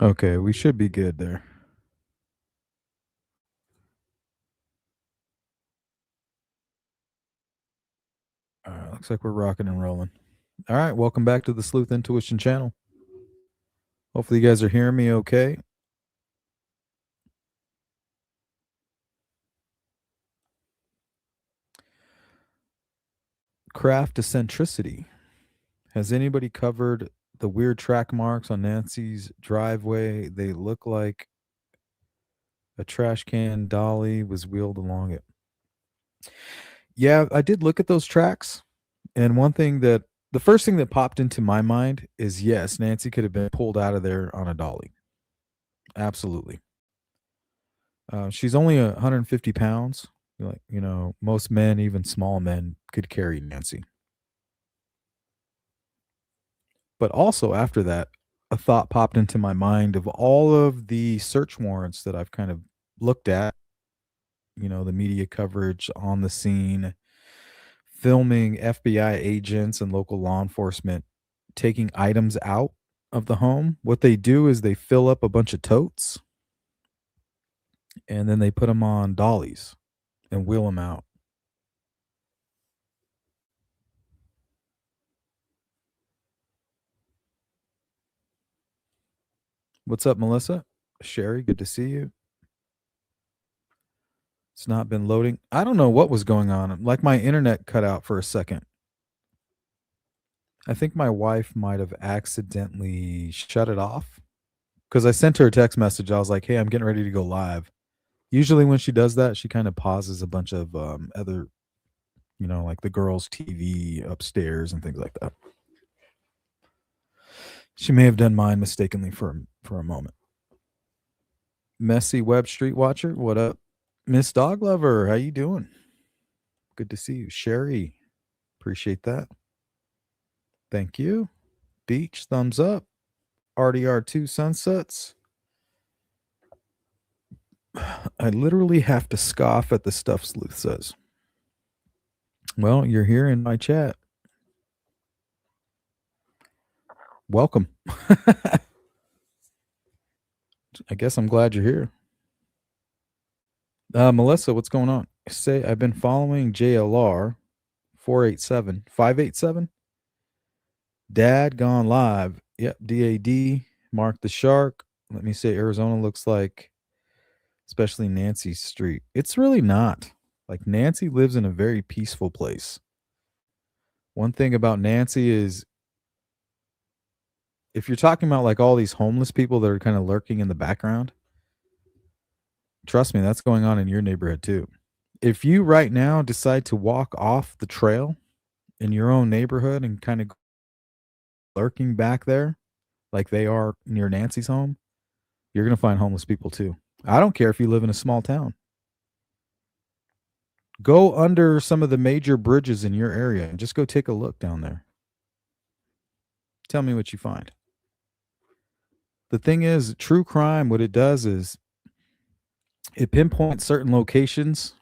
Okay, we should be good there. All right, looks like we're rocking and rolling. All right, welcome back to the Sleuth Intuition channel. Hopefully, you guys are hearing me okay. Craft eccentricity. Has anybody covered the weird track marks on Nancy's driveway? They look like a trash can dolly was wheeled along it. Yeah, I did look at those tracks. And the first thing that popped into my mind is yes, Nancy could have been pulled out of there on a dolly. Absolutely. She's only 150 pounds. Like, most men, even small men, could carry Nancy. But also after that, a thought popped into my mind of all of the search warrants that I've kind of looked at, the media coverage on the scene, filming FBI agents and local law enforcement taking items out of the home. What they do is they fill up a bunch of totes and then they put them on dollies and wheel them out. What's up, Melissa? Sherry, good to see you. It's not been loading. I don't know what was going on. Like my internet cut out for a second. I think my wife might have accidentally shut it off because I sent her a text message. I was like, "Hey, I'm getting ready to go live." Usually, when she does that, she kind of pauses a bunch of other, like the girls' TV upstairs and things like that. She may have done mine mistakenly for a moment. Messy Web Street Watcher, what up, Miss Dog Lover? How you doing? Good to see you, Sherry. Appreciate that. Thank you. Beach, thumbs up. RDR2 sunsets. I literally have to scoff at the stuff Sleuth says. Well, you're here in my chat. Welcome. I guess I'm glad you're here. Melissa, what's going on? Say I've been following JLR 487 587. Dad gone live. Yep, DAD. Mark the Shark. Let me say Arizona looks like, especially Nancy Street. It's really not. Like Nancy lives in a very peaceful place. One thing about Nancy is if you're talking about like all these homeless people that are kind of lurking in the background, trust me, that's going on in your neighborhood too. If you right now decide to walk off the trail in your own neighborhood and kind of lurking back there, like they are near Nancy's home, you're going to find homeless people too. I don't care if you live in a small town. Go under some of the major bridges in your area and just go take a look down there. Tell me what you find. The thing is, true crime, what it does is it pinpoints certain locations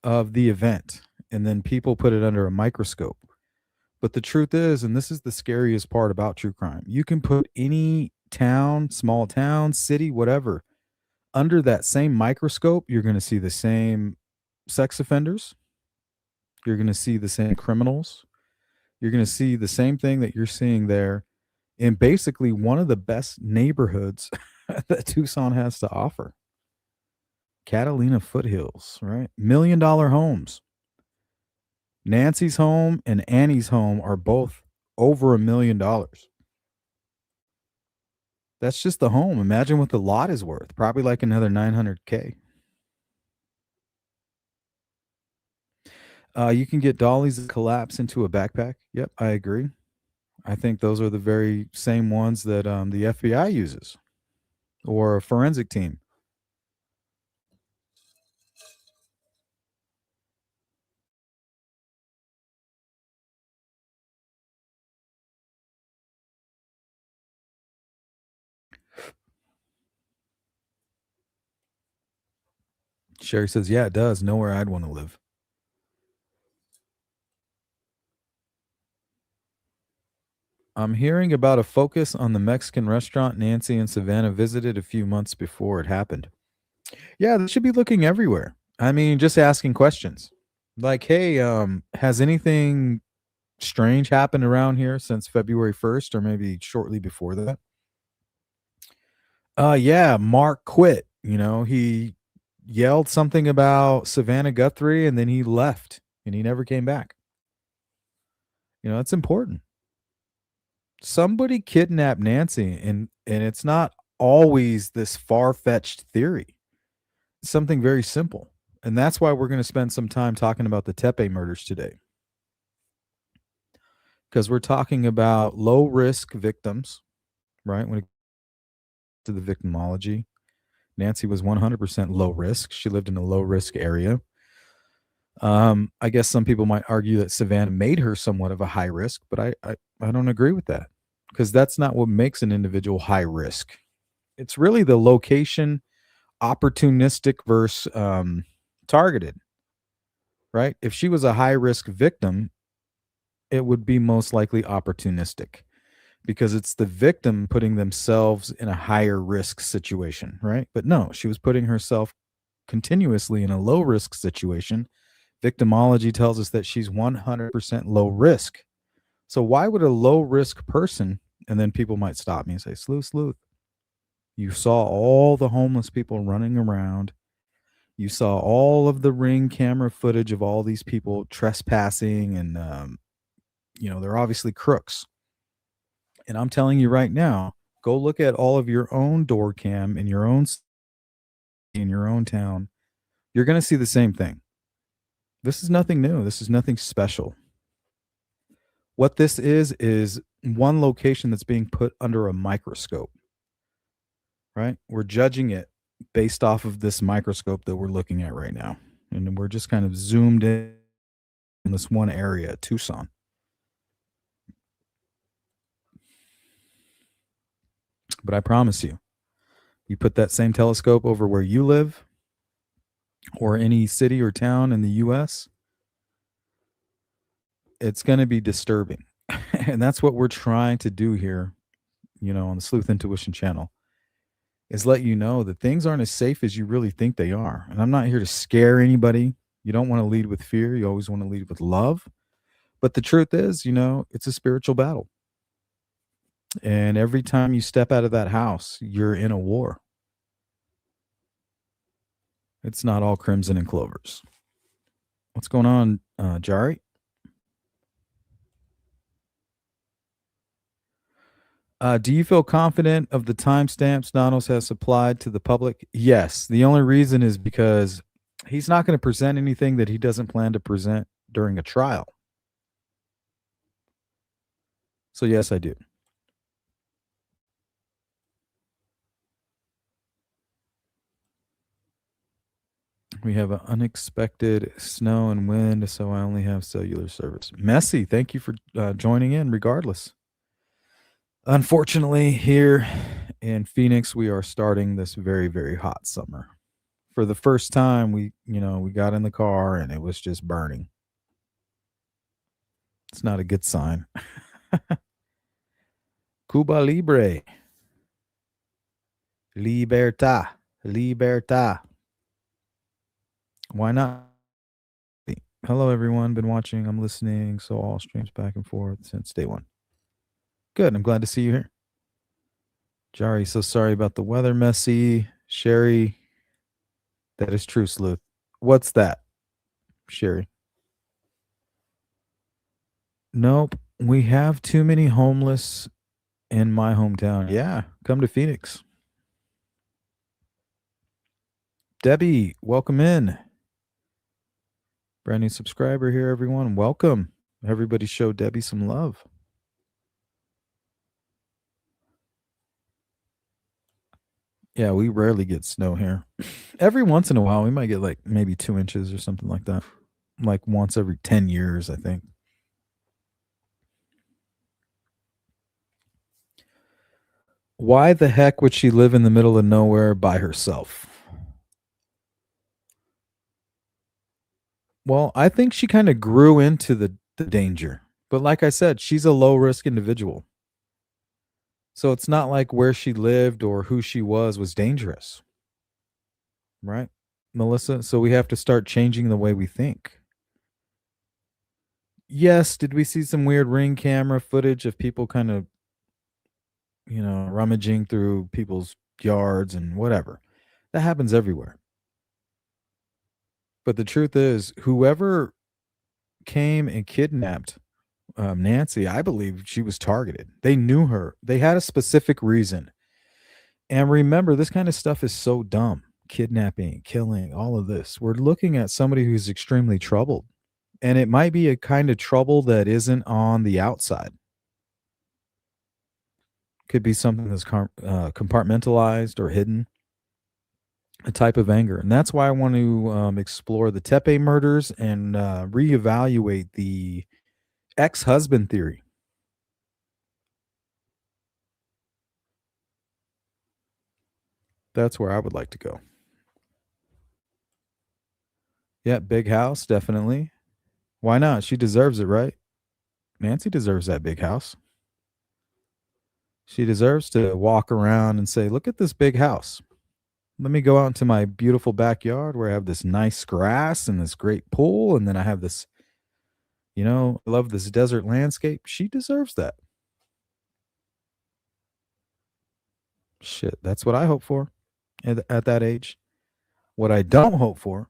of the event and then people put it under a microscope. But the truth is, and this is the scariest part about true crime, you can put any town, small town, city, whatever, under that same microscope. You're going to see the same sex offenders. You're going to see the same criminals. You're going to see the same thing that you're seeing there in basically one of the best neighborhoods that Tucson has to offer. Catalina Foothills, right? $1 million homes. Nancy's home and Annie's home are both over $1 million. That's just the home. Imagine what the lot is worth. Probably like another 900K. You can get dollies that collapse into a backpack. Yep, I agree. I think those are the very same ones that the FBI uses or a forensic team. Sherry says, yeah, it does. Nowhere I'd want to live. I'm hearing about a focus on the Mexican restaurant Nancy and Savannah visited a few months before it happened. Yeah, they should be looking everywhere. I mean, just asking questions. Like, hey, has anything strange happened around here since February 1st or maybe shortly before that? Yeah, Mark quit. He yelled something about Savannah Guthrie and then he left and he never came back. It's important. Somebody kidnapped Nancy and it's not always this far-fetched theory. It's something very simple. And that's why we're going to spend some time talking about the Teepe murders today. Because we're talking about low-risk victims, right? When it to the victimology, Nancy was 100% low risk. She lived in a low risk area. I guess some people might argue that Savannah made her somewhat of a high risk, but I don't agree with that because that's not what makes an individual high risk. It's really the location, opportunistic versus targeted, right? If she was a high risk victim, it would be most likely opportunistic because it's the victim putting themselves in a higher risk situation, right? But no, she was putting herself continuously in a low risk situation. Victimology tells us that she's 100% low risk. So why would a low risk person, and then people might stop me and say, Sleuth, you saw all the homeless people running around. You saw all of the Ring camera footage of all these people trespassing and, they're obviously crooks. And I'm telling you right now, go look at all of your own door cam in your own town. You're going to see the same thing. This is nothing new. This is nothing special. What this is one location that's being put under a microscope, right? We're judging it based off of this microscope that we're looking at right now. And we're just kind of zoomed in this one area, Tucson. But I promise you put that same telescope over where you live or any city or town in the US, it's going to be disturbing. And that's what we're trying to do here, on the Sleuth Intuition channel, is let you know that things aren't as safe as you really think they are. And I'm not here to scare anybody. You don't want to lead with fear. You always want to lead with love. But the truth is, it's a spiritual battle. And every time you step out of that house, you're in a war. It's not all crimson and clovers. What's going on, Jari? Do you feel confident of the timestamps Nanos has supplied to the public? Yes. The only reason is because he's not going to present anything that he doesn't plan to present during a trial. So, yes, I do. We have an unexpected snow and wind, so I only have cellular service. Messy, thank you for joining in regardless. Unfortunately, here in Phoenix, we are starting this very, very hot summer. For the first time, we got in the car and it was just burning. It's not a good sign. Cuba Libre. Libertad. Libertad. Why not? Hello, everyone. Been watching. I'm listening. So all streams back and forth since day one. Good. I'm glad to see you here. Jari, so sorry about the weather, Messy. Sherry, that is true, Sleuth. What's that, Sherry? Nope. We have too many homeless in my hometown. Yeah. Come to Phoenix. Debbie, welcome in. Brand new subscriber here, everyone. Welcome. Everybody show Debbie some love. Yeah, we rarely get snow here. Every once in a while, we might get like maybe 2 inches or something like that. Like once every 10 years, I think. Why the heck would she live in the middle of nowhere by herself? Well, I think she kind of grew into the danger. But like I said, she's a low risk individual. So it's not like where she lived or who she was dangerous, right, Melissa? So we have to start changing the way we think. Yes, did we see some weird ring camera footage of people kind of, rummaging through people's yards and whatever? That happens everywhere. But the truth is, whoever came and kidnapped Nancy, I believe she was targeted. They knew her. They had a specific reason. And remember, this kind of stuff is so dumb. Kidnapping, killing, all of this. We're looking at somebody who's extremely troubled. And it might be a kind of trouble that isn't on the outside. Could be something that's compartmentalized or hidden, a type of anger. And that's why I want to explore the Teepe murders and reevaluate the ex-husband theory. That's where I would like to go. Yeah, big house, definitely. Why not? She deserves it, right? Nancy deserves that big house. She deserves to walk around and say, look at this big house. Let me go out into my beautiful backyard where I have this nice grass and this great pool. And then I have this, I love this desert landscape. She deserves that. Shit, that's what I hope for at that age. What I don't hope for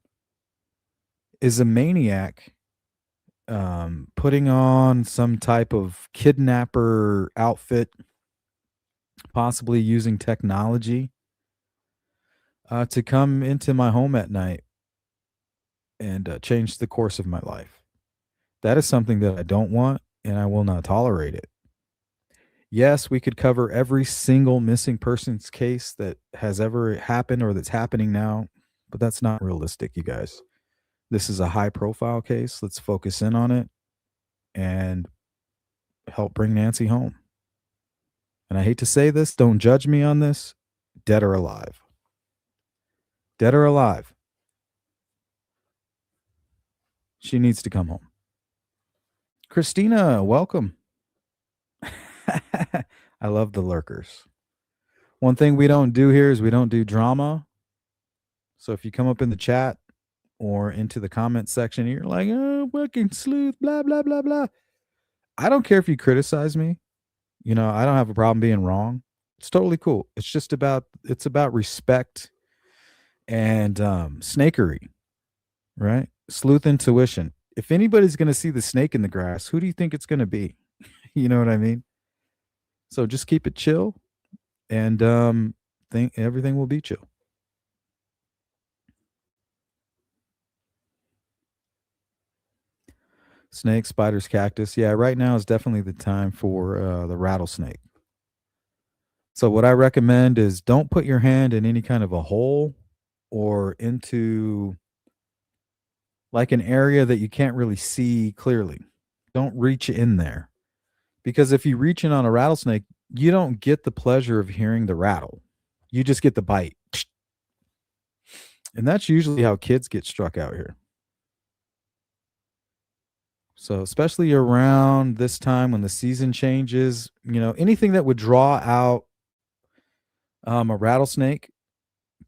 is a maniac putting on some type of kidnapper outfit, possibly using technology to come into my home at night and change the course of my life. That is something that I don't want, and I will not tolerate it. Yes, we could cover every single missing persons case that has ever happened or that's happening now, but that's not realistic, you guys. This is a high profile case. Let's focus in on it and help bring Nancy home. And I hate to say this, don't judge me on this, dead or alive. Dead or alive. She needs to come home. Christina, welcome. I love the lurkers. One thing we don't do here is we don't do drama. So if you come up in the chat or into the comment section, you're like, oh, fucking sleuth, blah, blah, blah, blah. I don't care if you criticize me. I don't have a problem being wrong. It's totally cool. It's about respect and snakery, right? Sleuth intuition. If anybody's going to see the snake in the grass, who do you think it's going to be? You know what I mean? So just keep it chill and think everything will be chill. Snake, spiders, cactus. Yeah, right now is definitely the time for the rattlesnake. So what I recommend is don't put your hand in any kind of a hole or into like an area that you can't really see clearly. Don't reach in there. Because if you reach in on a rattlesnake, you don't get the pleasure of hearing the rattle. You just get the bite. And that's usually how kids get struck out here. So especially around this time when the season changes, anything that would draw out a rattlesnake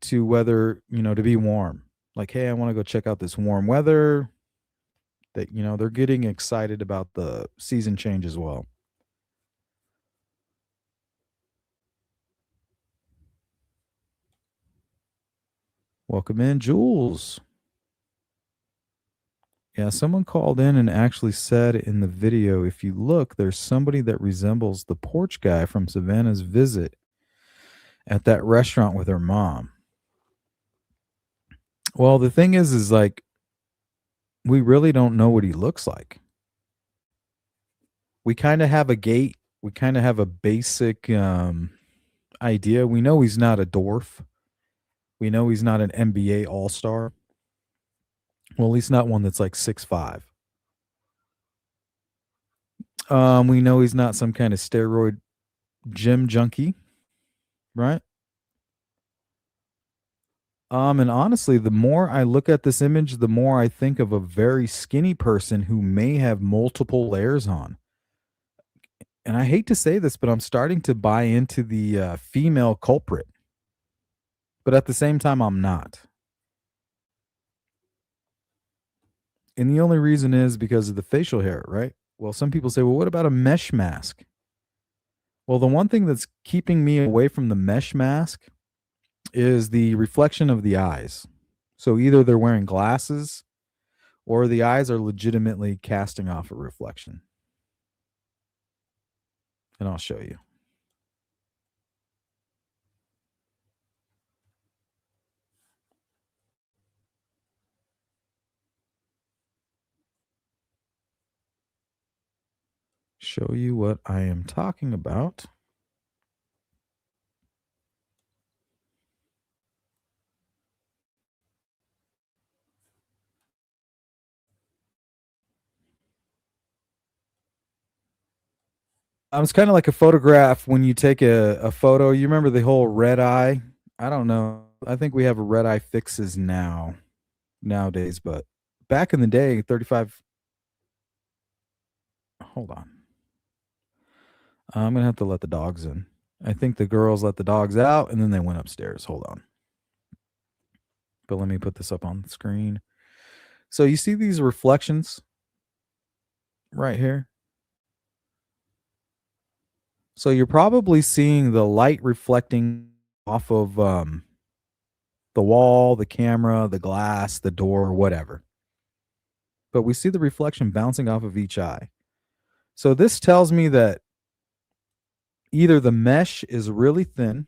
to whether, to be warm. Like, hey, I want to go check out this warm weather. That, they're getting excited about the season change as well. Welcome in, Jules. Yeah, someone called in and actually said in the video, if you look, there's somebody that resembles the porch guy from Savannah's visit at that restaurant with her mom. Well, the thing is like, we really don't know what he looks like. We kind of have a gait. We kind of have a basic idea. We know he's not a dwarf. We know he's not an NBA all-star. Well, at least not one that's like 6'5". We know he's not some kind of steroid gym junkie, right? And honestly, the more I look at this image, the more I think of a very skinny person who may have multiple layers on. and I hate to say this, but I'm starting to buy into the female culprit. But at the same time, I'm not. And the only reason is because of the facial hair, right? Well, some people say, well, what about a mesh mask? Well, the one thing that's keeping me away from the mesh mask is the reflection of the eyes. So either they're wearing glasses or the eyes are legitimately casting off a reflection. And I'll show you. Show you what I am talking about. It's kind of like a photograph when you take a photo. You remember the whole red eye? I don't know. I think we have a red eye fixes nowadays, but back in the day, 35. Hold on. I'm going to have to let the dogs in. I think the girls let the dogs out and then they went upstairs. Hold on. But let me put this up on the screen. So you see these reflections right here? So you're probably seeing the light reflecting off of the wall, the camera, the glass, the door, whatever. But we see the reflection bouncing off of each eye. So this tells me that either the mesh is really thin,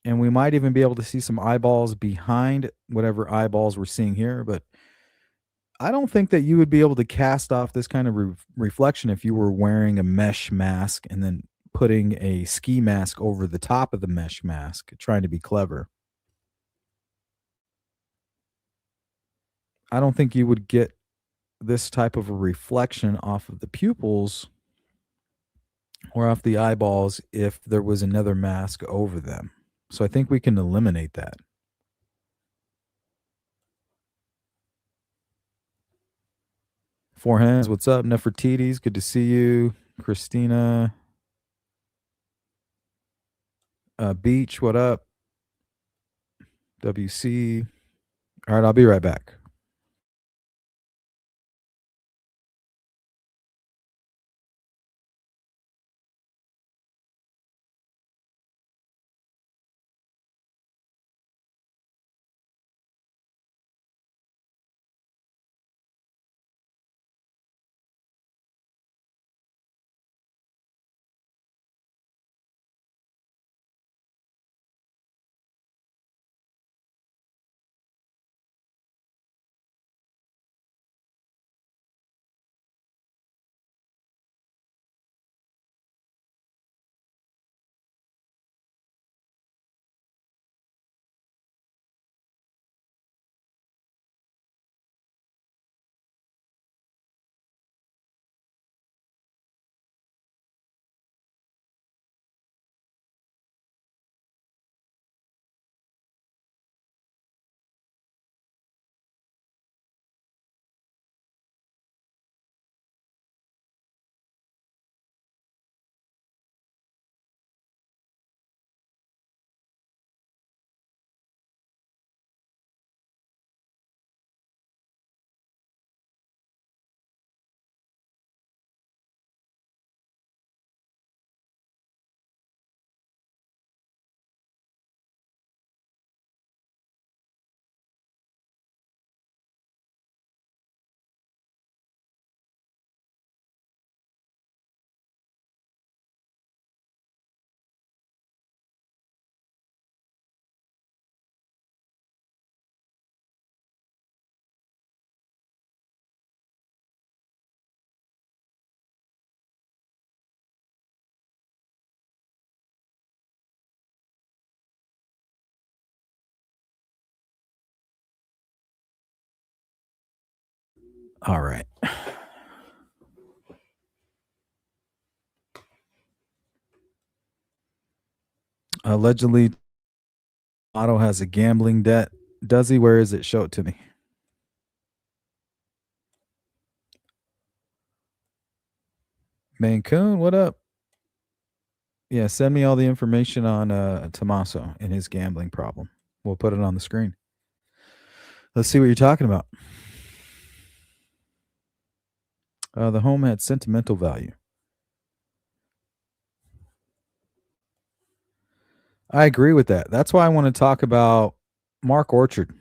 and we might even be able to see some eyeballs behind whatever eyeballs we're seeing here, but I don't think that you would be able to cast off this kind of reflection if you were wearing a mesh mask and then putting a ski mask over the top of the mesh mask, trying to be clever. I don't think you would get this type of a reflection off of the pupils or off the eyeballs if there was another mask over them. So I think we can eliminate that. Four Hands, what's up? Nefertiti's, good to see you. Christina. Beach, what up? WC. All right, I'll be right back. All right. Allegedly, Otto has a gambling debt. Does he? Where is it? Show it to me. Mancoon, what up? Yeah, send me all the information on Tommaso and his gambling problem. We'll put it on the screen. Let's see what you're talking about. The home had sentimental value. I agree with that. That's why I want to talk about Mark Orchard.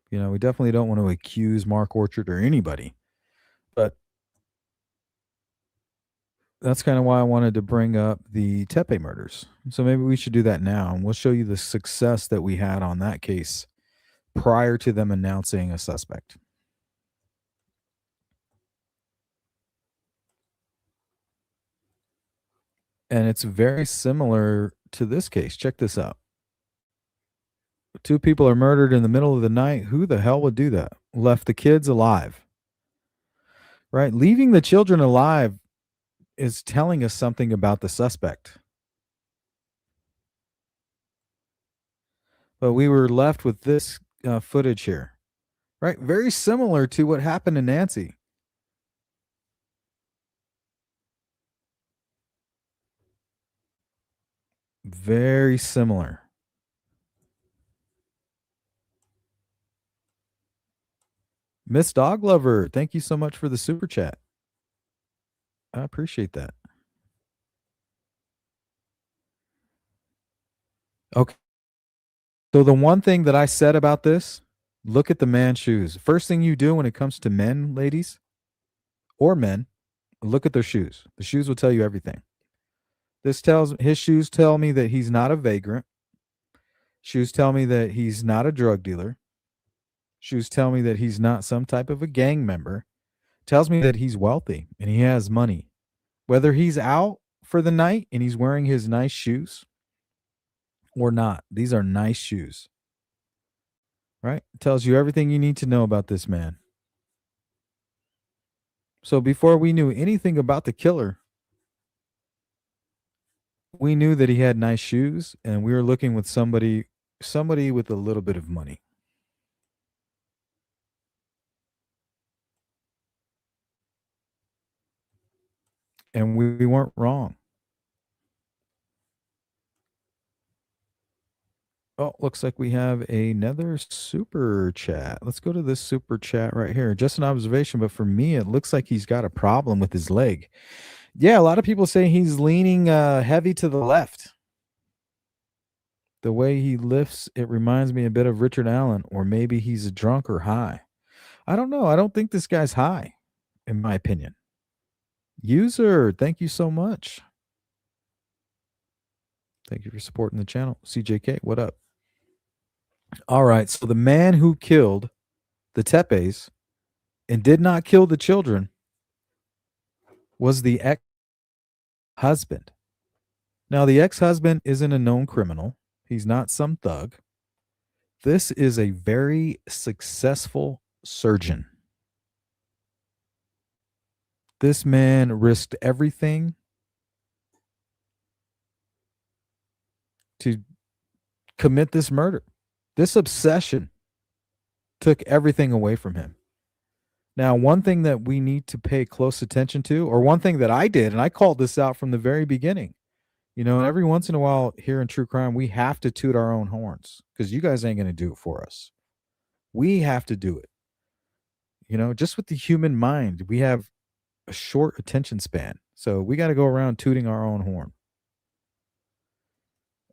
You know, we definitely don't want to accuse Mark Orchard or anybody, but that's kind of why I wanted to bring up the Teepe murders. So maybe we should do that now, and we'll show you the success that we had on that case prior to them announcing a suspect. And it's very similar to this case. Check this out. 2 people are murdered in the middle of the night. Who the hell would do that? Left the kids alive. Right? Leaving the children alive is telling us something about the suspect. But we were left with this footage here. Right? Very similar to what happened to Nancy. Very similar. Miss Dog Lover, thank you so much for the super chat. I appreciate that. Okay. So the one thing that I said about this, look at the man's shoes. First thing you do when it comes to men, ladies, or men, look at their shoes. The shoes will tell you everything. His shoes tell me that he's not a vagrant. Shoes tell me that he's not a drug dealer. Shoes tell me that he's not some type of a gang member. Tells me that he's wealthy and he has money. Whether he's out for the night and he's wearing his nice shoes or not, these are nice shoes. Right? It tells you everything you need to know about this man. So before we knew anything about the killer, we knew that he had nice shoes, and we were looking with somebody with a little bit of money. And we weren't wrong. Oh, looks like we have another super chat. Let's go to this super chat right here. Just an observation, but for me, it looks like he's got a problem with his leg. Yeah, a lot of people say he's leaning heavy to the left. The way he lifts, it reminds me a bit of Richard Allen, or maybe he's drunk or high. I don't know. I don't think this guy's high, in my opinion. User, thank you so much. Thank you for supporting the channel. CJK, what up? All right. So the man who killed the Teepes and did not kill the children was the ex-husband. Now, the ex-husband isn't a known criminal. He's not some thug. This is a very successful surgeon. This man risked everything to commit this murder. This obsession took everything away from him. Now, one thing that we need to pay close attention to, or one thing that I did, and I called this out from the very beginning, you know, every once in a while here in True Crime, we have to toot our own horns because you guys ain't going to do it for us. We have to do it. You know, just with the human mind, we have a short attention span. So we got to go around tooting our own horn.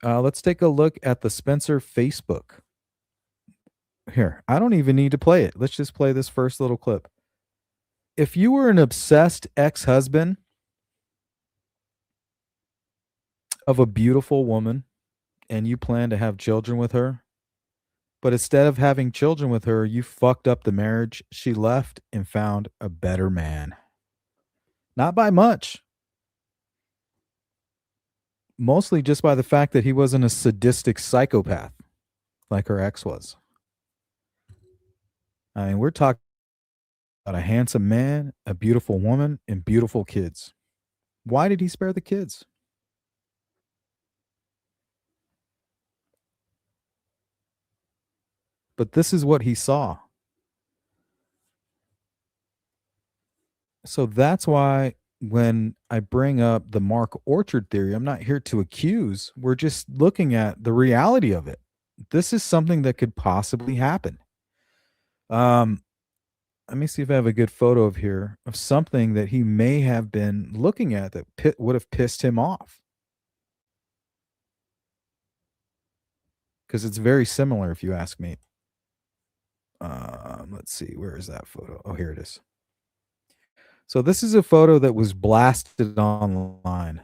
Let's take a look at the Spencer Facebook. Here, I don't even need to play it. Let's just play this first little clip. If you were an obsessed ex-husband of a beautiful woman and you plan to have children with her, but instead of having children with her, you fucked up the marriage, she left and found a better man. Not by much. Mostly just by the fact that he wasn't a sadistic psychopath like her ex was. I mean, we're talking about a handsome man, a beautiful woman, and beautiful kids. Why did he spare the kids? But this is what he saw. So that's why when I bring up the Mark Orchard theory, I'm not here to accuse. We're just looking at the reality of it. This is something that could possibly happen. Um, Let me see if I have a good photo of here of something that he may have been looking at that would have pissed him off. Because it's very similar, if you ask me. Let's see, where is that photo? Oh, here it is. So this is a photo that was blasted online.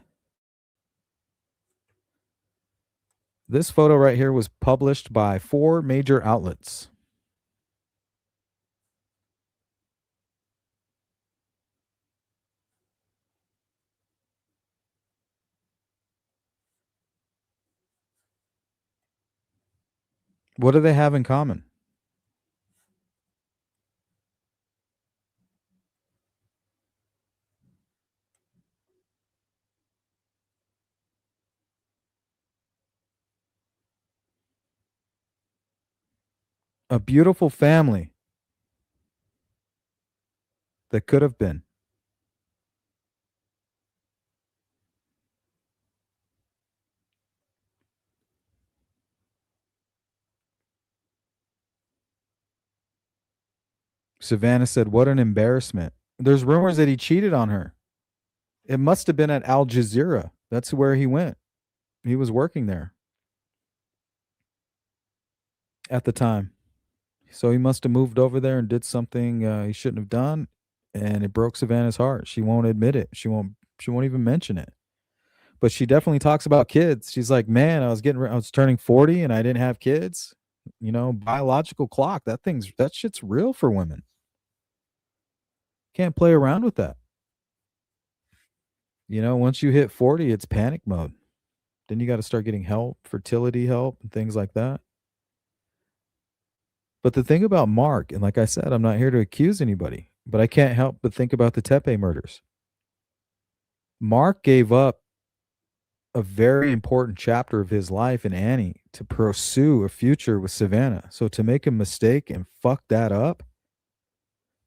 This photo right here was published by 4 major outlets. What do they have in common? A beautiful family that could have been. Savannah said, "What an embarrassment." There's rumors that he cheated on her. It must have been at Al Jazeera. That's where he went. He was working there at the time. So he must have moved over there and did something he shouldn't have done, and it broke Savannah's heart. She won't admit it. She won't even mention it. But she definitely talks about kids. She's like, "Man, I was turning 40 and I didn't have kids." You know, biological clock. That shit's real for women. Can't play around with that. You know, once you hit 40, it's panic mode. Then you got to start getting help, fertility help, and things like that. But the thing about Mark, and like I said, I'm not here to accuse anybody, but I can't help but think about the Teepe murders. Mark gave up a very important chapter of his life in Annie to pursue a future with Savannah. So to make a mistake and fuck that up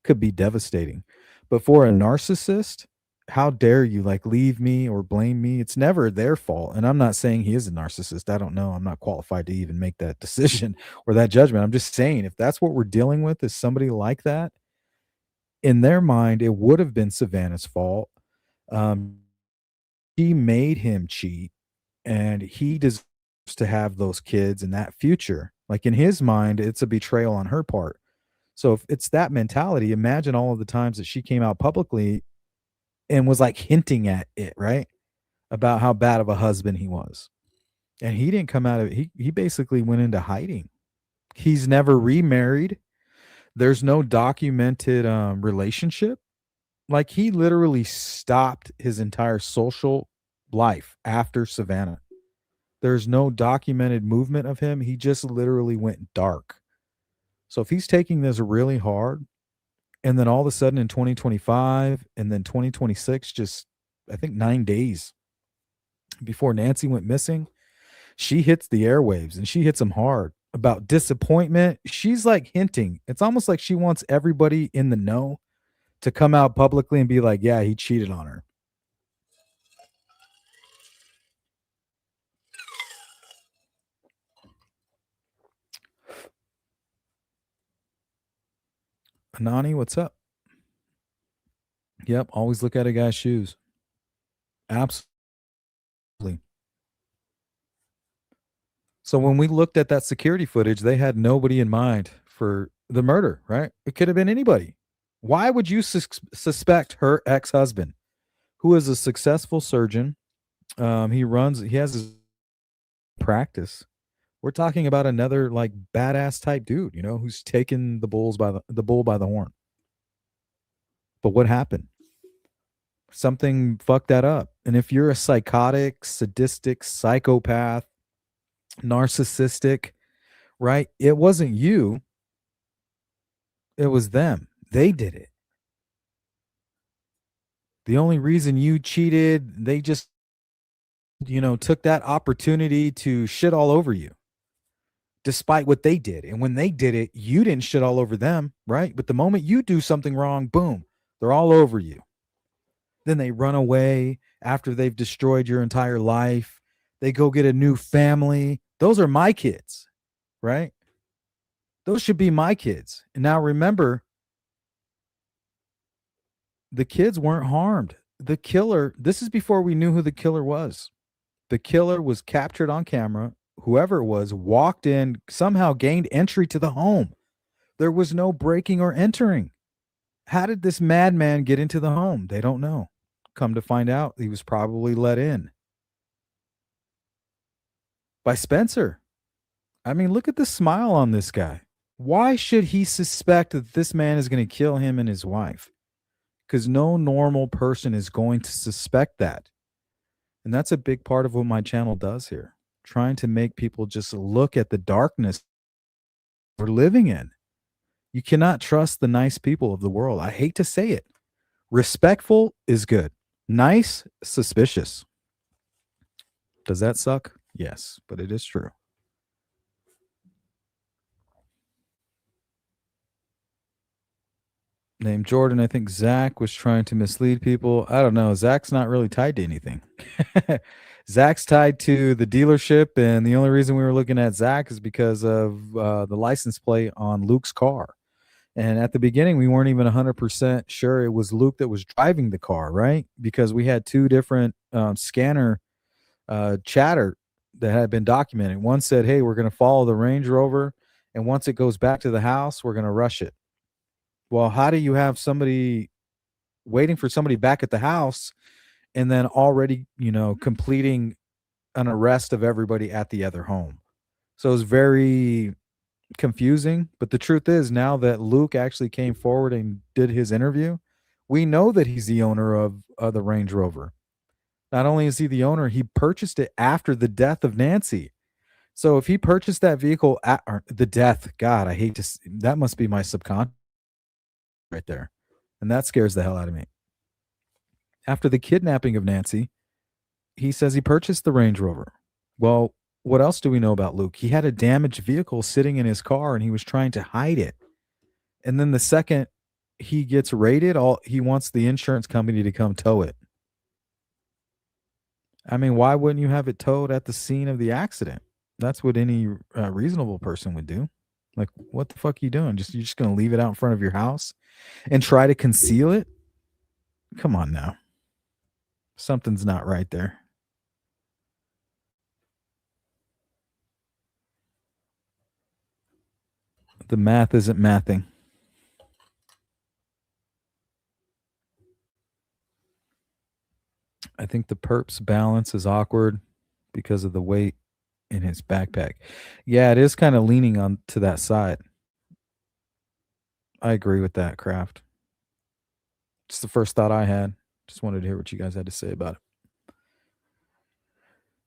could be devastating. But for a narcissist, how dare you like leave me or blame me? It's never their fault. And I'm not saying he is a narcissist. I don't know. I'm not qualified to even make that decision or that judgment. I'm just saying if that's what we're dealing with is somebody like that, in their mind, it would have been Savannah's fault. She made him cheat and he deserves to have those kids and that future. Like in his mind, it's a betrayal on her part. So if it's that mentality, imagine all of the times that she came out publicly and was like hinting at it, right? About how bad of a husband he was. And he didn't come out of it. He basically went into hiding. He's never remarried. There's no documented relationship. Like he literally stopped his entire social life after Savannah. There's no documented movement of him. He just literally went dark. So if he's taking this really hard, and then all of a sudden in 2025 and then 2026, just I think 9 days before Nancy went missing, she hits the airwaves and she hits them hard about disappointment. She's like hinting. It's almost like she wants everybody in the know to come out publicly and be like, yeah, he cheated on her. Anani, what's up? Yep, always look at a guy's shoes. Absolutely. So when we looked at that security footage, they had nobody in mind for the murder, right? It could have been anybody. Why would you suspect her ex-husband, who is a successful surgeon? He has his practice. We're talking about another like badass type dude, you know, who's taken the bull by the horn. But what happened? Something fucked that up. And if you're a psychotic, sadistic, psychopath, narcissistic, right? It wasn't you, it was them. They did it. The only reason you cheated, they just, you know, took that opportunity to shit all over you, despite what they did. And when they did it, you didn't shit all over them, right? But the moment you do something wrong, boom, they're all over you. Then they run away after they've destroyed your entire life. They go get a new family. Those are my kids, right? Those should be my kids. And now remember, the kids weren't harmed. The killer, this is before we knew who the killer was. The killer was captured on camera. Whoever it was walked in, somehow gained entry to the home. There was no breaking or entering. How did this madman get into the home? They don't know. Come to find out, he was probably let in by Spencer. I mean, look at the smile on this guy. Why should he suspect that this man is going to kill him and his wife? Because no normal person is going to suspect that. And that's a big part of what my channel does here, trying to make people just look at the darkness we're living in. You cannot trust the nice people of the world. I hate to say it. Respectful is good. Nice, suspicious. Does that suck? Yes, but it is true. Named Jordan. I think Zach was trying to mislead people. I don't know. Zach's not really tied to anything. Zach's tied to the dealership, and the only reason we were looking at Zach is because of the license plate on Luke's car. And at the beginning, we weren't even 100% sure it was Luke that was driving the car, right? Because we had two different scanner chatter that had been documented. One said, hey, we're going to follow the Range Rover, and once it goes back to the house, we're going to rush it. Well, how do you have somebody waiting for somebody back at the house and then already, completing an arrest of everybody at the other home? So it was very confusing. But the truth is, now that Luke actually came forward and did his interview, we know that he's the owner of the Range Rover. Not only is he the owner, he purchased it after the death of Nancy. So if he purchased that vehicle at the death, God, I hate to, that must be my subconscious right there. And that scares the hell out of me. After the kidnapping of Nancy, he says he purchased the Range Rover. Well, what else do we know about Luke? He had a damaged vehicle sitting in his car and he was trying to hide it. And then the second he gets raided, he wants the insurance company to come tow it. I mean, why wouldn't you have it towed at the scene of the accident? That's what any reasonable person would do. Like, what the fuck are you doing? You're just going to leave it out in front of your house and try to conceal it? Come on now. Something's not right there. The math isn't mathing. I think the perp's balance is awkward because of the weight in his backpack. Yeah, it is kind of leaning on to that side. I agree with that, Kraft. It's the first thought I had. Just wanted to hear what you guys had to say about it.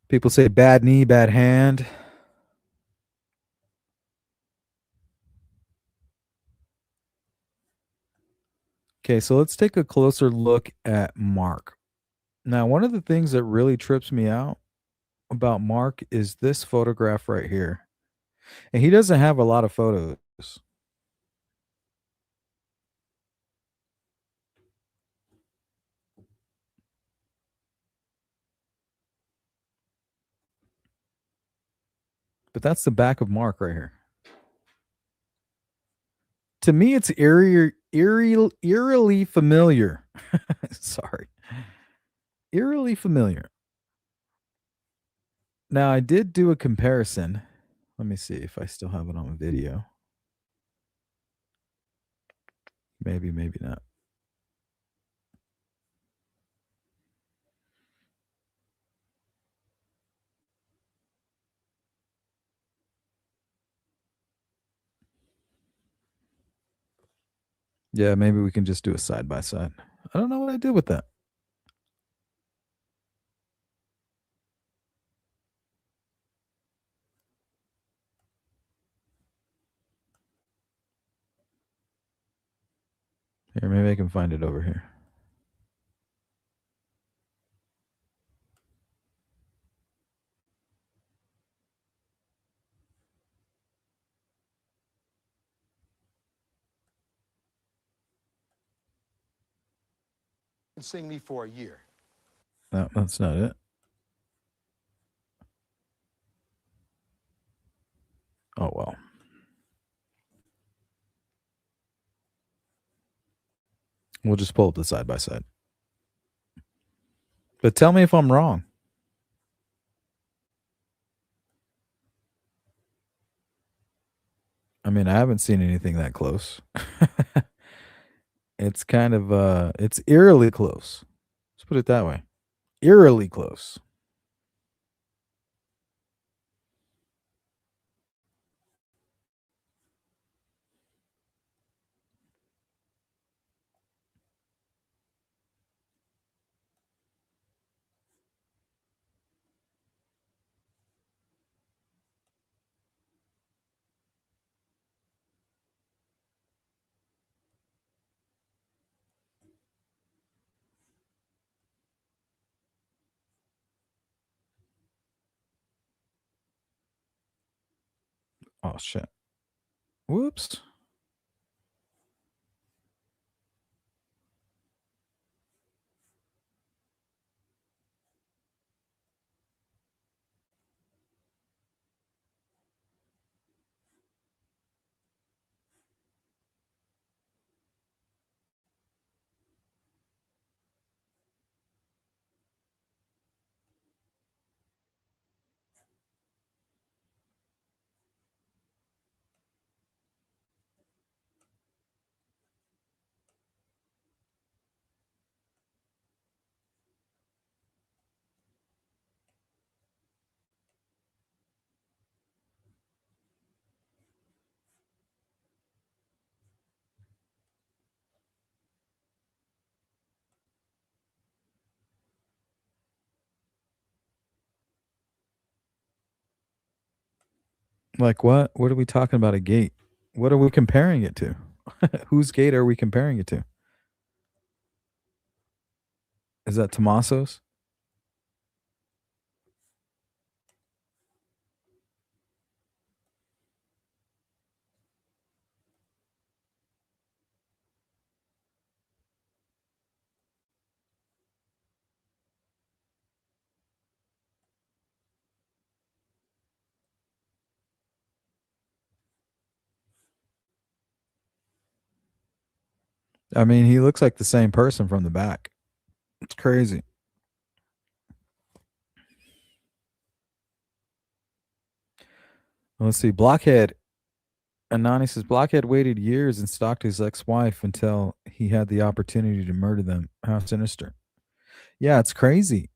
People say bad knee, bad hand. Okay, so let's take a closer look at Mark. Now, one of the things that really trips me out about Mark is this photograph right here. And he doesn't have a lot of photos. But that's the back of Mark right here. To me, it's eerily familiar. Sorry. Eerily familiar. Now, I did do a comparison. Let me see if I still have it on video. Maybe, maybe not. Yeah, maybe we can just do a side by side. I don't know what I did with that. Here, maybe I can find it over here. Seeing me for a year. No, that's not it. Oh, well. We'll just pull up the side by side. But tell me if I'm wrong. I mean, I haven't seen anything that close. It's kind of it's eerily close. Let's put it that way. Eerily close. Oh shit. Whoops. Like what? What are we talking about a gate? What are we comparing it to? Whose gate are we comparing it to? Is that Tommaso's? I mean, he looks like the same person from the back. It's crazy. Let's see. Blockhead. Anani says Blockhead waited years and stalked his ex-wife until he had the opportunity to murder them. How sinister. Yeah, it's crazy.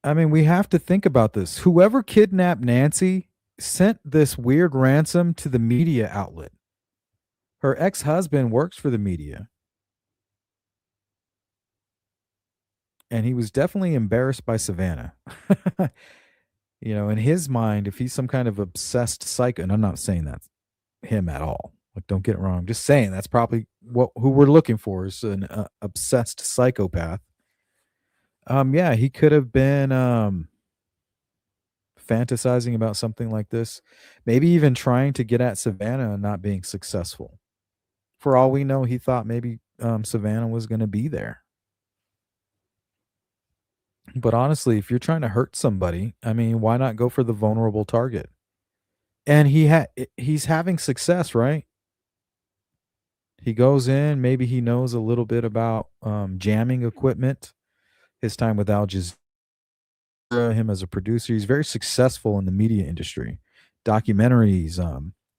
I mean, we have to think about this. Whoever kidnapped Nancy sent this weird ransom to the media outlet. Her ex-husband works for the media. And he was definitely embarrassed by Savannah. In his mind, if he's some kind of obsessed psycho, and I'm not saying that's him at all. Like, don't get it wrong. I'm just saying that's probably who we're looking for is an obsessed psychopath. Yeah, he could have been fantasizing about something like this, maybe even trying to get at Savannah and not being successful. For all we know, he thought maybe Savannah was going to be there. But honestly, if you're trying to hurt somebody, I mean, why not go for the vulnerable target? And he's having success, right? He goes in, maybe he knows a little bit about jamming equipment. His time with Al Jazeera, him as a producer, he's very successful in the media industry. Documentaries.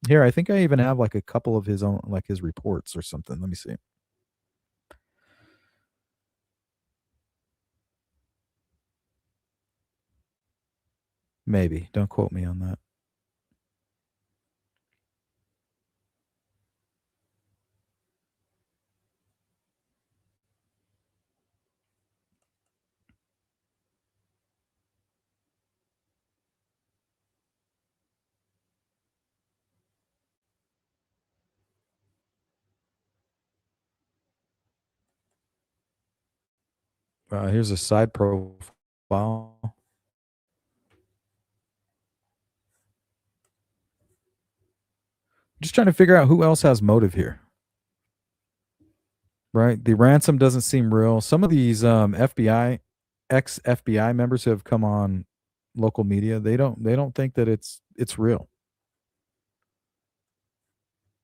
Here, I think I even have like a couple of his own, like his reports or something. Let me see. Maybe. Don't quote me on that. Here's a side profile. Just trying to figure out who else has motive here. right? The ransom doesn't seem real. Some of these FBI, ex FBI members who have come on local media, they don't think that it's real.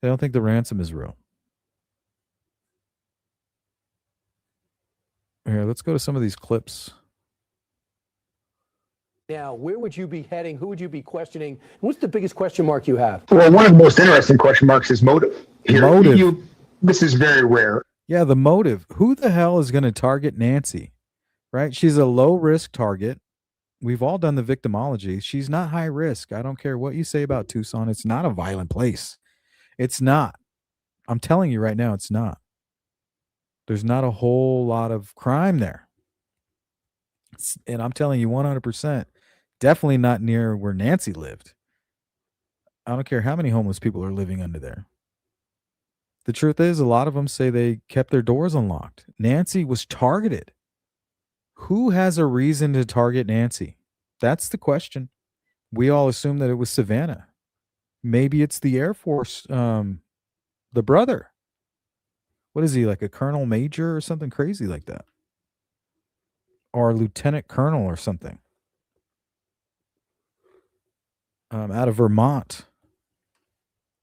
They don't think the ransom is real. Here, let's go to some of these clips. Now, where would you be heading? Who would you be questioning? What's the biggest question mark you have? Well, one of the most interesting question marks is motive. Motive. This is very rare. Yeah, the motive. Who the hell is going to target Nancy? Right? She's a low risk target. We've all done the victimology. She's not high risk. I don't care what you say about Tucson. It's not a violent place. It's not. I'm telling you right now, it's not. There's not a whole lot of crime there. And I'm telling you 100%, definitely not near where Nancy lived. I don't care how many homeless people are living under there. The truth is, a lot of them say they kept their doors unlocked. Nancy was targeted. Who has a reason to target Nancy? That's the question. We all assume that it was Savannah. Maybe it's the Air Force, the brother. What is he, like a colonel major or something crazy like that? Or a lieutenant colonel or something. Out of Vermont.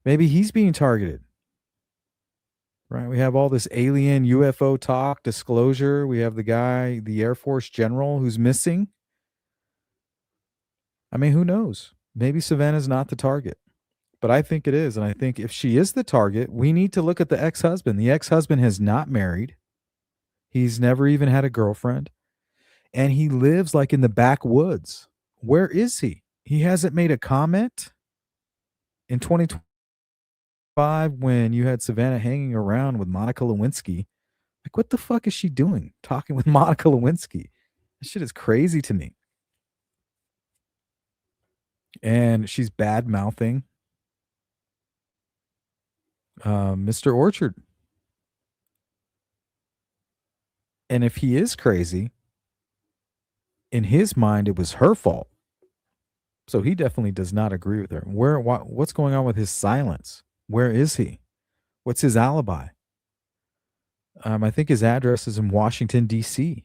Maybe he's being targeted. Right? We have all this alien UFO talk, disclosure. We have the guy, the Air Force general who's missing. I mean, who knows? Maybe Savannah's not the target. But I think it is. And I think if she is the target, we need to look at the ex-husband. The ex-husband has not married. He's never even had a girlfriend. And he lives like in the backwoods. Where is he? He hasn't made a comment in 2025 when you had Savannah hanging around with Monica Lewinsky. Like, what the fuck is she doing talking with Monica Lewinsky? This shit is crazy to me. And she's bad-mouthing Mr. Orchard. And if he is crazy, in his mind, it was her fault. So he definitely does not agree with her. What's going on with his silence? Where is he? What's his alibi? I think his address is in Washington, D.C.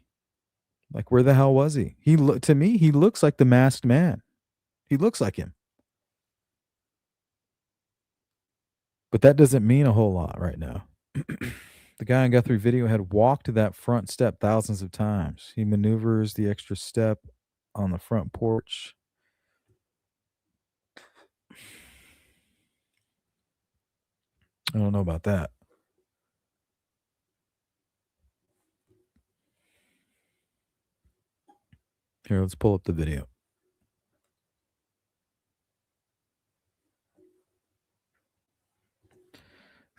Like, where the hell was he? To me, he looks like the masked man. He looks like him. But that doesn't mean a whole lot right now. The guy in Guthrie video had walked that front step thousands of times. He maneuvers the extra step on the front porch. I don't know about that. Here, let's pull up the video.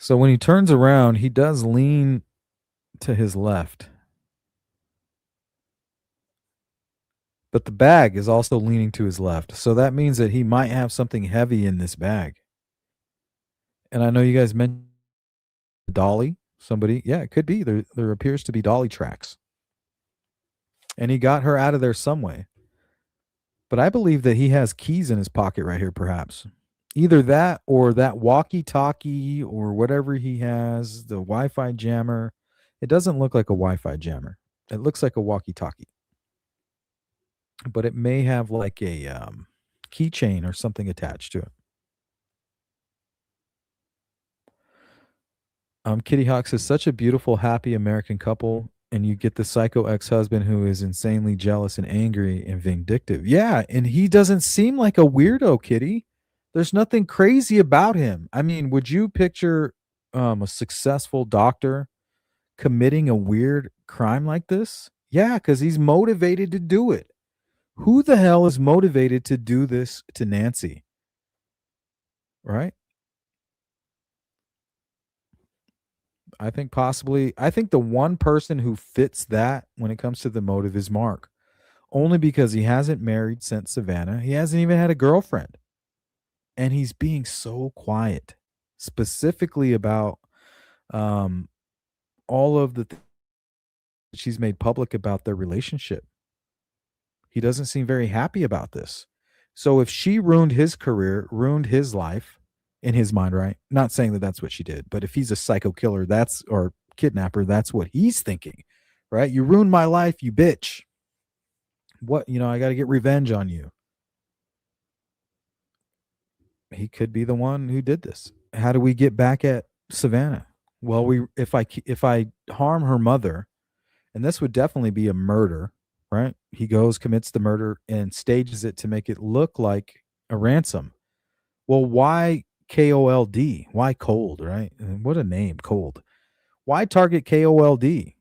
So when he turns around, he does lean to his left. But the bag is also leaning to his left. So that means that he might have something heavy in this bag. And I know you guys mentioned dolly. Somebody, yeah, it could be. There appears to be dolly tracks. And he got her out of there some way. But I believe that he has keys in his pocket right here, perhaps. Either that or that walkie-talkie or whatever he has, the Wi-Fi jammer. It doesn't look like a Wi-Fi jammer. It looks like a walkie-talkie. But it may have like a keychain or something attached to it. Kitty Hawk says, such a beautiful, happy American couple. And you get the psycho ex-husband who is insanely jealous and angry and vindictive. Yeah, and he doesn't seem like a weirdo, Kitty. There's nothing crazy about him. I mean, would you picture a successful doctor committing a weird crime like this? Yeah, because he's motivated to do it. Who the hell is motivated to do this to Nancy? Right? I think the one person who fits that when it comes to the motive is Mark. Only because he hasn't married since Savannah. He hasn't even had a girlfriend. And he's being so quiet, specifically about all of the things she's made public about their relationship. He doesn't seem very happy about this. So if she ruined his career, ruined his life, in his mind, right? Not saying that that's what she did, but if he's a psycho killer, or kidnapper, that's what he's thinking, right? You ruined my life, you bitch. What, I got to get revenge on you. He could be the one who did this. How do we get back at Savannah? Well, if I harm her mother, and this would definitely be a murder, right? He goes, commits the murder, and stages it to make it look like a ransom. Well, why KOLD? Why cold, right? And what a name, cold. Why target KOLD?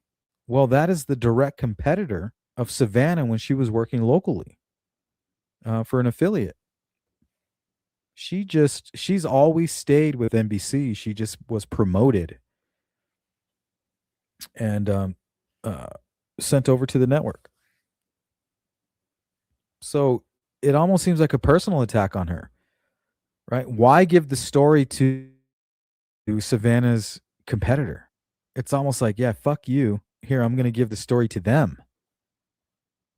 Well, that is the direct competitor of Savannah when she was working locally for an affiliate. She's always stayed with NBC. She just was promoted and sent over to the network. So it almost seems like a personal attack on her, right? Why give the story to Savannah's competitor? It's almost like, yeah, fuck you. Here, I'm going to give the story to them,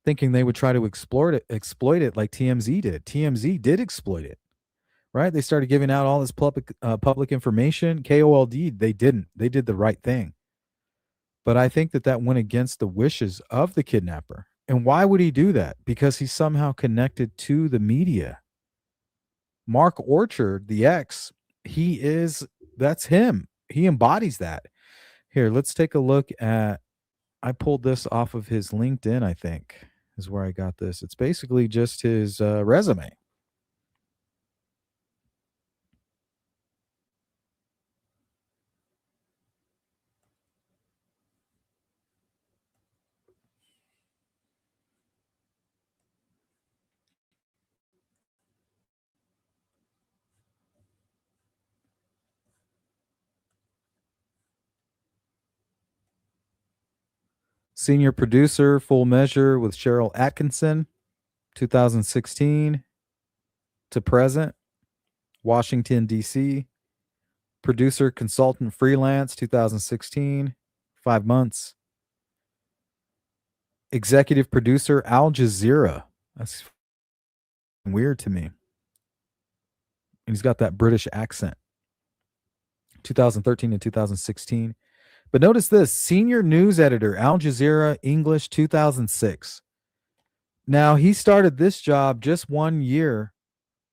thinking they would try to exploit it like TMZ did. TMZ did exploit it, right? They started giving out all this public information. KOLD, they didn't. They did the right thing. But I think that went against the wishes of the kidnapper. And why would he do that? Because he's somehow connected to the media. Mark Orchard, the ex, that's him. He embodies that. Here, let's take a look at, I pulled this off of his LinkedIn, I think, is where I got this. It's basically just his resume. Senior producer, Full Measure with Cheryl Atkinson, 2016 to present, Washington, D.C. Producer, consultant, freelance, 2016, 5 months. Executive producer, Al Jazeera. That's weird to me. And he's got that British accent. 2013 and 2016. But notice this, senior news editor, Al Jazeera, English, 2006. Now, he started this job just 1 year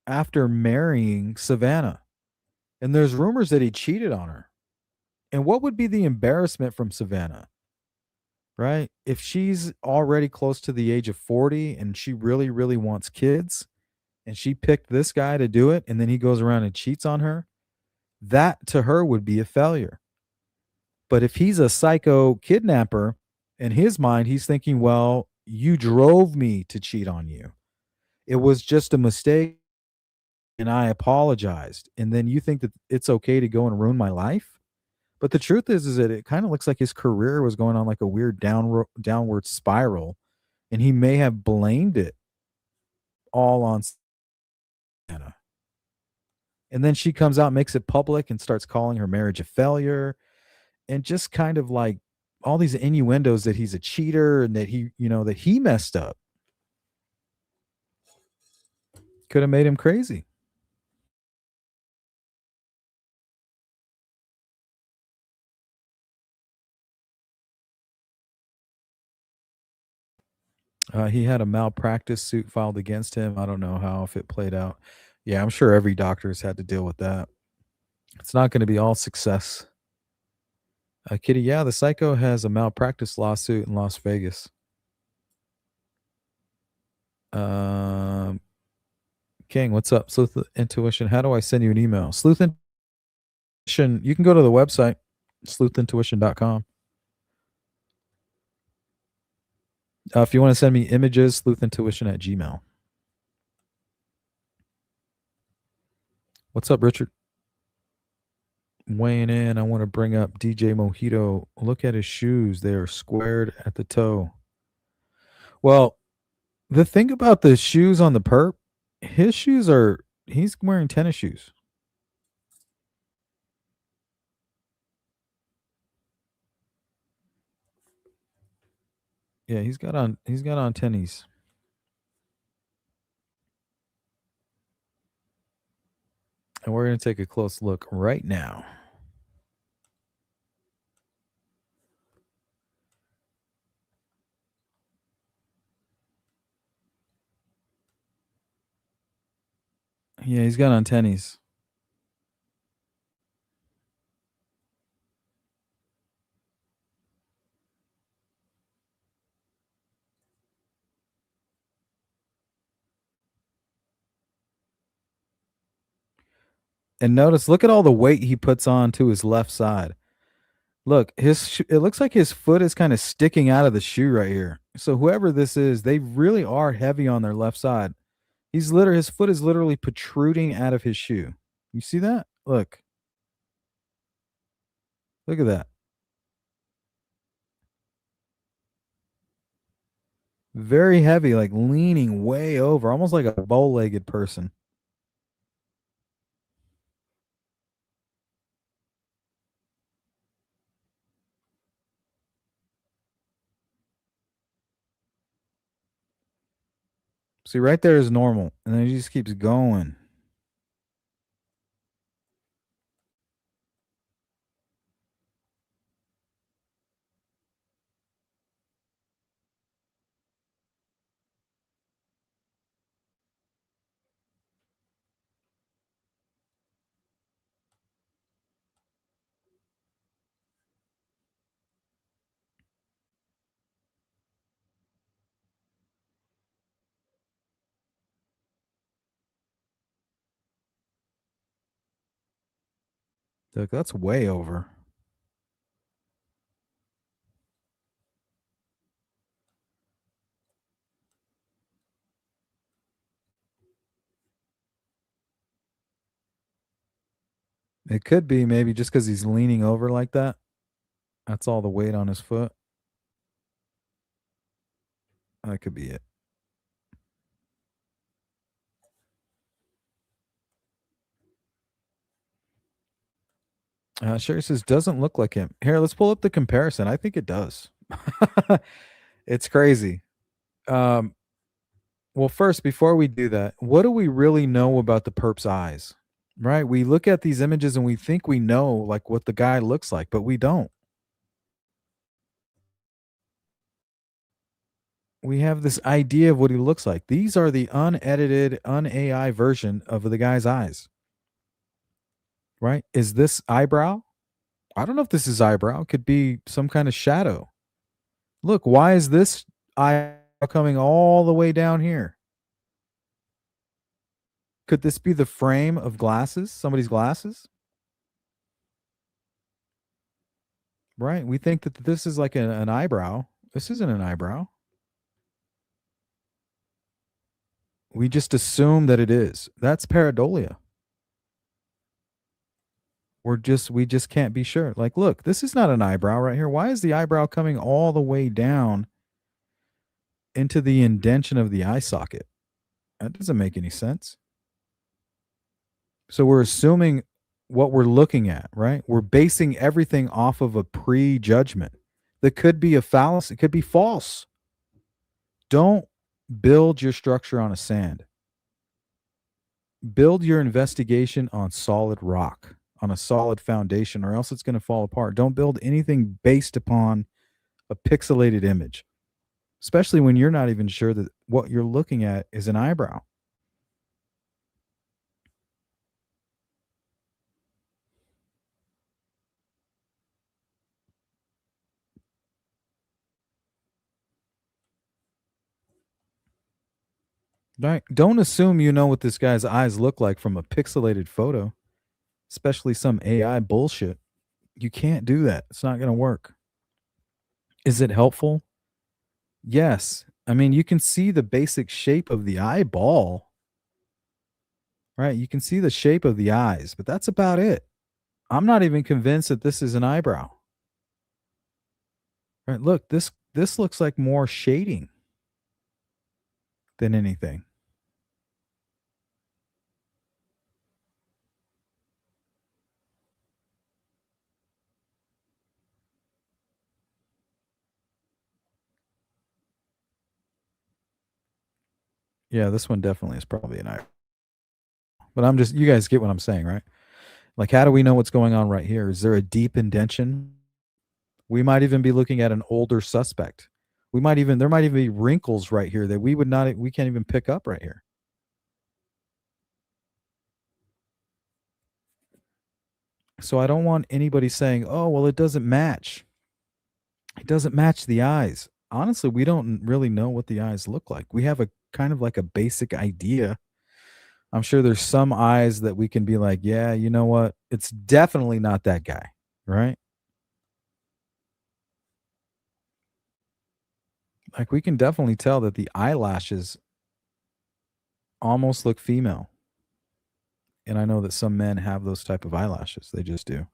after marrying Savannah. And there's rumors that he cheated on her. And what would be the embarrassment from Savannah? Right? If she's already close to the age of 40 and she really, really wants kids, and she picked this guy to do it, and then he goes around and cheats on her, that to her would be a failure. But if he's a psycho kidnapper, in his mind, he's thinking, well, you drove me to cheat on you. It was just a mistake, and I apologized. And then you think that it's okay to go and ruin my life? But the truth is that it kind of looks like his career was going on like a weird downward spiral, and he may have blamed it all on Savannah. And then she comes out, makes it public, and starts calling her marriage a failure, and just kind of like all these innuendos that he's a cheater and that he messed up. Could have made him crazy. He had a malpractice suit filed against him. I don't know if it played out. Yeah, I'm sure every doctor's had to deal with that. It's not going to be all success. Kitty, yeah, the psycho has a malpractice lawsuit in Las Vegas. King, what's up? Sleuth Intuition. How do I send you an email? Sleuth Intuition. You can go to the website, sleuthintuition.com. If you want to send me images, sleuthintuition@gmail.com. What's up, Richard? Weighing in, I want to bring up DJ Mojito. Look at his shoes. They are squared at the toe. Well, the thing about the shoes on the perp, he's wearing tennis shoes. Yeah, he's got on tennies. And we're going to take a close look right now. Yeah, he's got antennas. And notice, look at all the weight he puts on to his left side. Look, it looks like his foot is kind of sticking out of the shoe right here. So whoever this is, they really are heavy on their left side. His foot is literally protruding out of his shoe. You see that? Look. Look at that. Very heavy, like leaning way over, almost like a bow-legged person. See, right there is normal, and then he just keeps going. Look, that's way over. It could be maybe just because he's leaning over like that. That's all the weight on his foot. That could be it. Sherry says, doesn't look like him. Here, let's pull up the comparison. I think it does. It's crazy. Well, first, before we do that, what do we really know about the perp's eyes? Right? We look at these images and we think we know like what the guy looks like, but we don't. We have this idea of what he looks like. These are the unedited, un-AI version of the guy's eyes. Right? Is this eyebrow? I don't know if this is eyebrow. It could be some kind of shadow. Look, why is this eyebrow coming all the way down here? Could this be the frame of glasses? Somebody's glasses? Right? We think that this is like an eyebrow. This isn't an eyebrow. We just assume that it is. That's pareidolia. We just can't be sure. Like, look, this is not an eyebrow right here. Why is the eyebrow coming all the way down into the indention of the eye socket? That doesn't make any sense. So we're assuming what we're looking at, right? We're basing everything off of a prejudgment that could be a fallacy. It could be false. Don't build your structure on a sand. Build your investigation on solid rock, on a solid foundation, or else it's going to fall apart. Don't build anything based upon a pixelated image, especially when you're not even sure that what you're looking at is an eyebrow. Right? Don't assume you know what this guy's eyes look like from a pixelated photo, especially some AI bullshit. You can't do that. It's not going to work. Is it helpful? Yes. I mean, you can see the basic shape of the eyeball, right? You can see the shape of the eyes, but that's about it. I'm not even convinced that this is an eyebrow. Right? Look, this looks like more shading than anything. Yeah, this one definitely is probably an eyebrow. But you guys get what I'm saying, right? Like, how do we know what's going on right here? Is there a deep indention? We might even be looking at an older suspect. There might even be wrinkles right here that we can't even pick up right here. So I don't want anybody saying, "Oh, well, it doesn't match." It doesn't match the eyes. Honestly, we don't really know what the eyes look like. We have a kind of like a basic idea. I'm sure there's some eyes that we can be like, yeah, you know what? It's definitely not that guy, right? Like we can definitely tell that the eyelashes almost look female. And I know that some men have those type of eyelashes. They just do.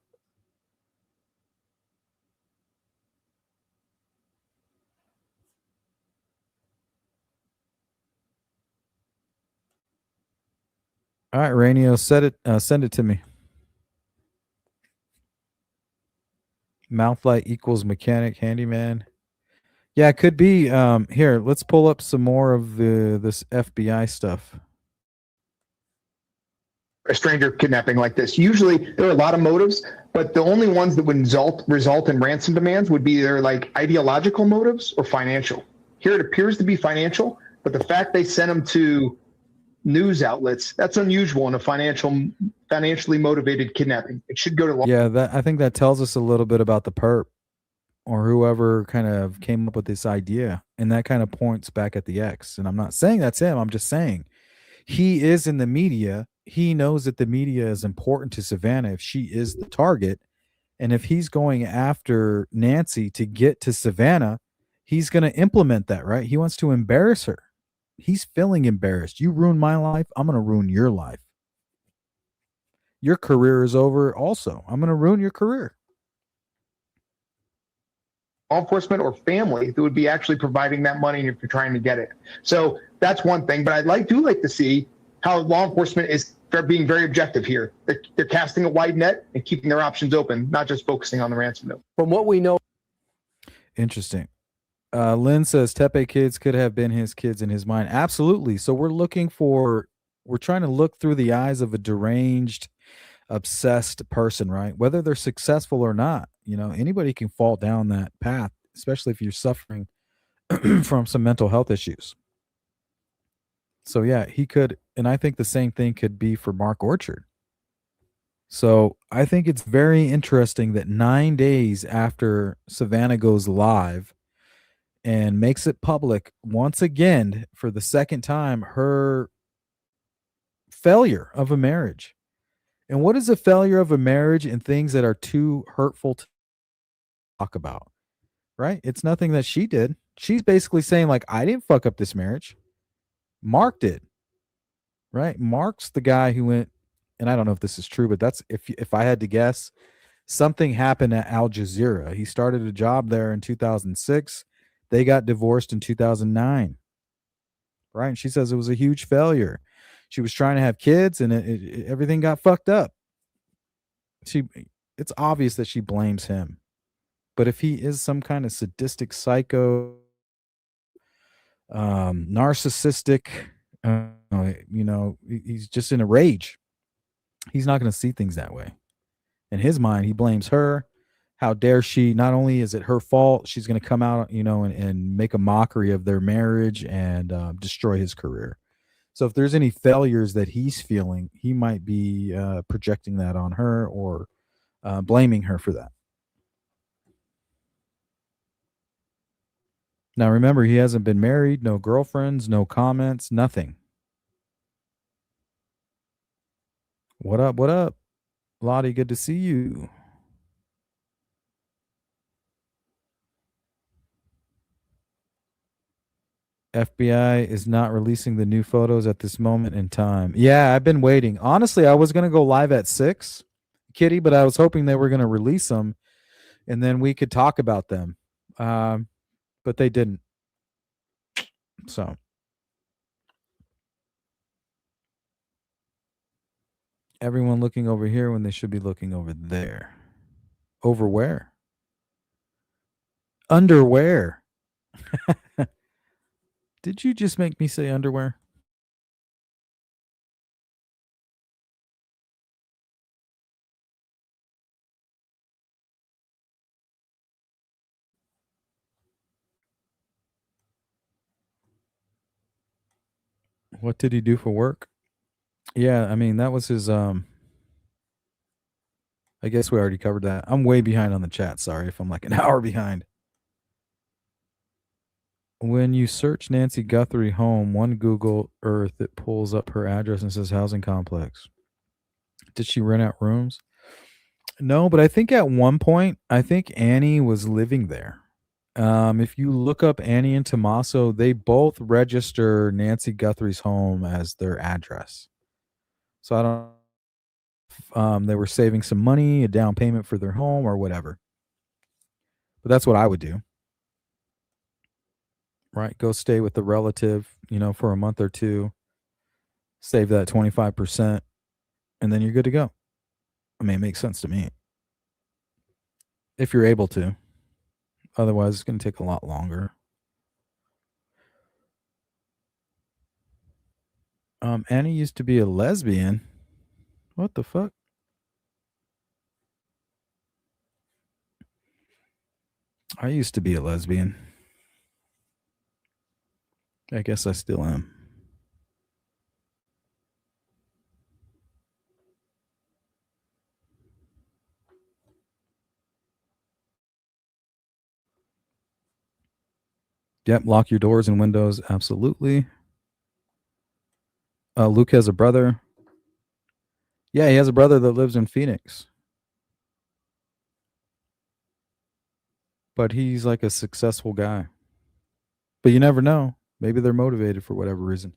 All right, Rainio, send it to me. Mouth light equals mechanic, handyman. Yeah, it could be. Here, let's pull up some more of this FBI stuff. A stranger kidnapping like this. Usually there are a lot of motives, but the only ones that would result in ransom demands would be either like ideological motives or financial. Here it appears to be financial, but the fact they sent them to news outlets, that's unusual in a financially motivated kidnapping. It should go to law. Yeah, I think that tells us a little bit about the perp or whoever kind of came up with this idea. And that kind of points back at the ex. And I'm not saying that's him. I'm just saying he is in the media. He knows that the media is important to Savannah if she is the target. And if he's going after Nancy to get to Savannah, he's going to implement that, right? He wants to embarrass her. He's feeling embarrassed. You ruined my life. I'm going to ruin your life. Your career is over also. I'm going to ruin your career. Law enforcement or family that would be actually providing that money if you're trying to get it. So that's one thing. But do like to see how law enforcement is being very objective here. They're casting a wide net and keeping their options open, not just focusing on the ransom note. From what we know. Interesting. Lynn says Teepe kids could have been his kids in his mind. Absolutely. So we're trying to look through the eyes of a deranged, obsessed person, right? Whether they're successful or not, anybody can fall down that path, especially if you're suffering from some mental health issues. So yeah, he could, and I think the same thing could be for Mark Orchard. So I think it's very interesting that 9 days after Savannah goes live and makes it public once again for the second time, her failure of a marriage. And what is a failure of a marriage and things that are too hurtful to talk about? Right? It's nothing that she did. She's basically saying, like, I didn't fuck up this marriage. Mark did. Right? Mark's the guy who went, and I don't know if this is true, but that's if I had to guess, something happened at Al Jazeera. He started a job there in 2006. They got divorced in 2009. Right? And she says it was a huge failure. She was trying to have kids, and everything got fucked up. It's obvious that she blames him. But if he is some kind of sadistic psycho, narcissistic, he's just in a rage. He's not going to see things that way. In his mind, he blames her. How dare she? Not only is it her fault, she's going to come out, and make a mockery of their marriage and destroy his career. So if there's any failures that he's feeling, he might be projecting that on her or blaming her for that. Now, remember, he hasn't been married, no girlfriends, no comments, nothing. What up? What up? Lottie, good to see you. FBI is not releasing the new photos at this moment in time. Yeah, I've been waiting. Honestly, I was going to go live at 6, Kitty, but I was hoping they were going to release them and then we could talk about them. But they didn't. So everyone looking over here when they should be looking over there. Over where? Underwear. Did you just make me say underwear? What did he do for work? Yeah, I mean, that was his I guess we already covered that. I'm way behind on the chat. Sorry if I'm like an hour behind. When you search Nancy Guthrie home, one Google Earth, it pulls up her address and says housing complex. Did she rent out rooms? No, but I think at one point, I think Annie was living there. If you look up Annie and Tommaso, they both register Nancy Guthrie's home as their address. So I don't they were saving some money, a down payment for their home or whatever. But that's what I would do. Right? Go stay with the relative, for a month or two. Save that 25%, and then you're good to go. I mean, it makes sense to me. If you're able to. Otherwise, it's going to take a lot longer. Annie used to be a lesbian. What the fuck? I used to be a lesbian. I guess I still am. Yep, lock your doors and windows. Absolutely. Luke has a brother. Yeah, he has a brother that lives in Phoenix. But he's like a successful guy. But you never know. Maybe they're motivated for whatever reason.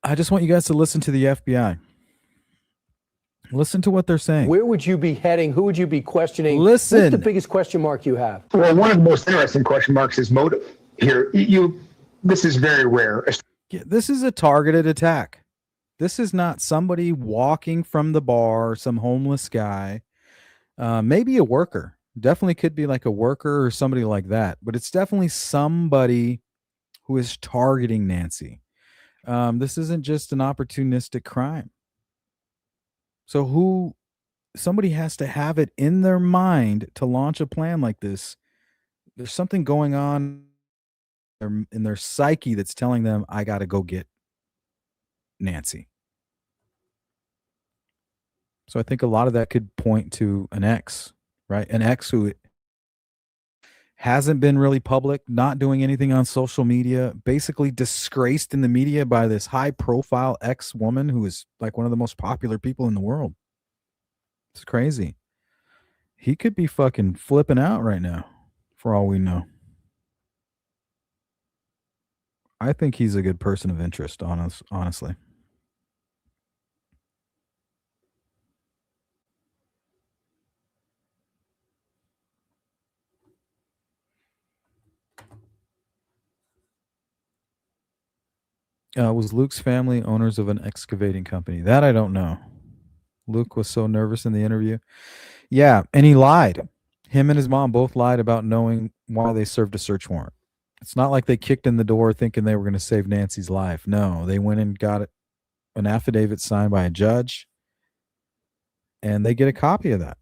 I just want you guys to listen to the FBI. Listen to what they're saying. Where would you be heading? Who would you be questioning? Listen. What's the biggest question mark you have? Well, one of the most interesting question marks is motive. Here, this is very rare. Yeah, this is a targeted attack. This is not somebody walking from the bar, some homeless guy, maybe a worker. Definitely could be like a worker or somebody like that. But it's definitely somebody who is targeting Nancy. This isn't just an opportunistic crime. So somebody has to have it in their mind to launch a plan like this. There's something going on in their psyche that's telling them, I got to go get Nancy. So I think a lot of that could point to an ex, right? An ex who hasn't been really public, not doing anything on social media, basically disgraced in the media by this high profile ex woman who is like one of the most popular people in the world. It's crazy. He could be fucking flipping out right now for all we know. I think he's a good person of interest, honestly. Was Luke's family owners of an excavating company? That I don't know. Luke was so nervous in the interview. Yeah, and he lied. Him and his mom both lied about knowing why they served a search warrant. It's not like they kicked in the door thinking they were going to save Nancy's life. No, they went and got an affidavit signed by a judge, and they get a copy of that.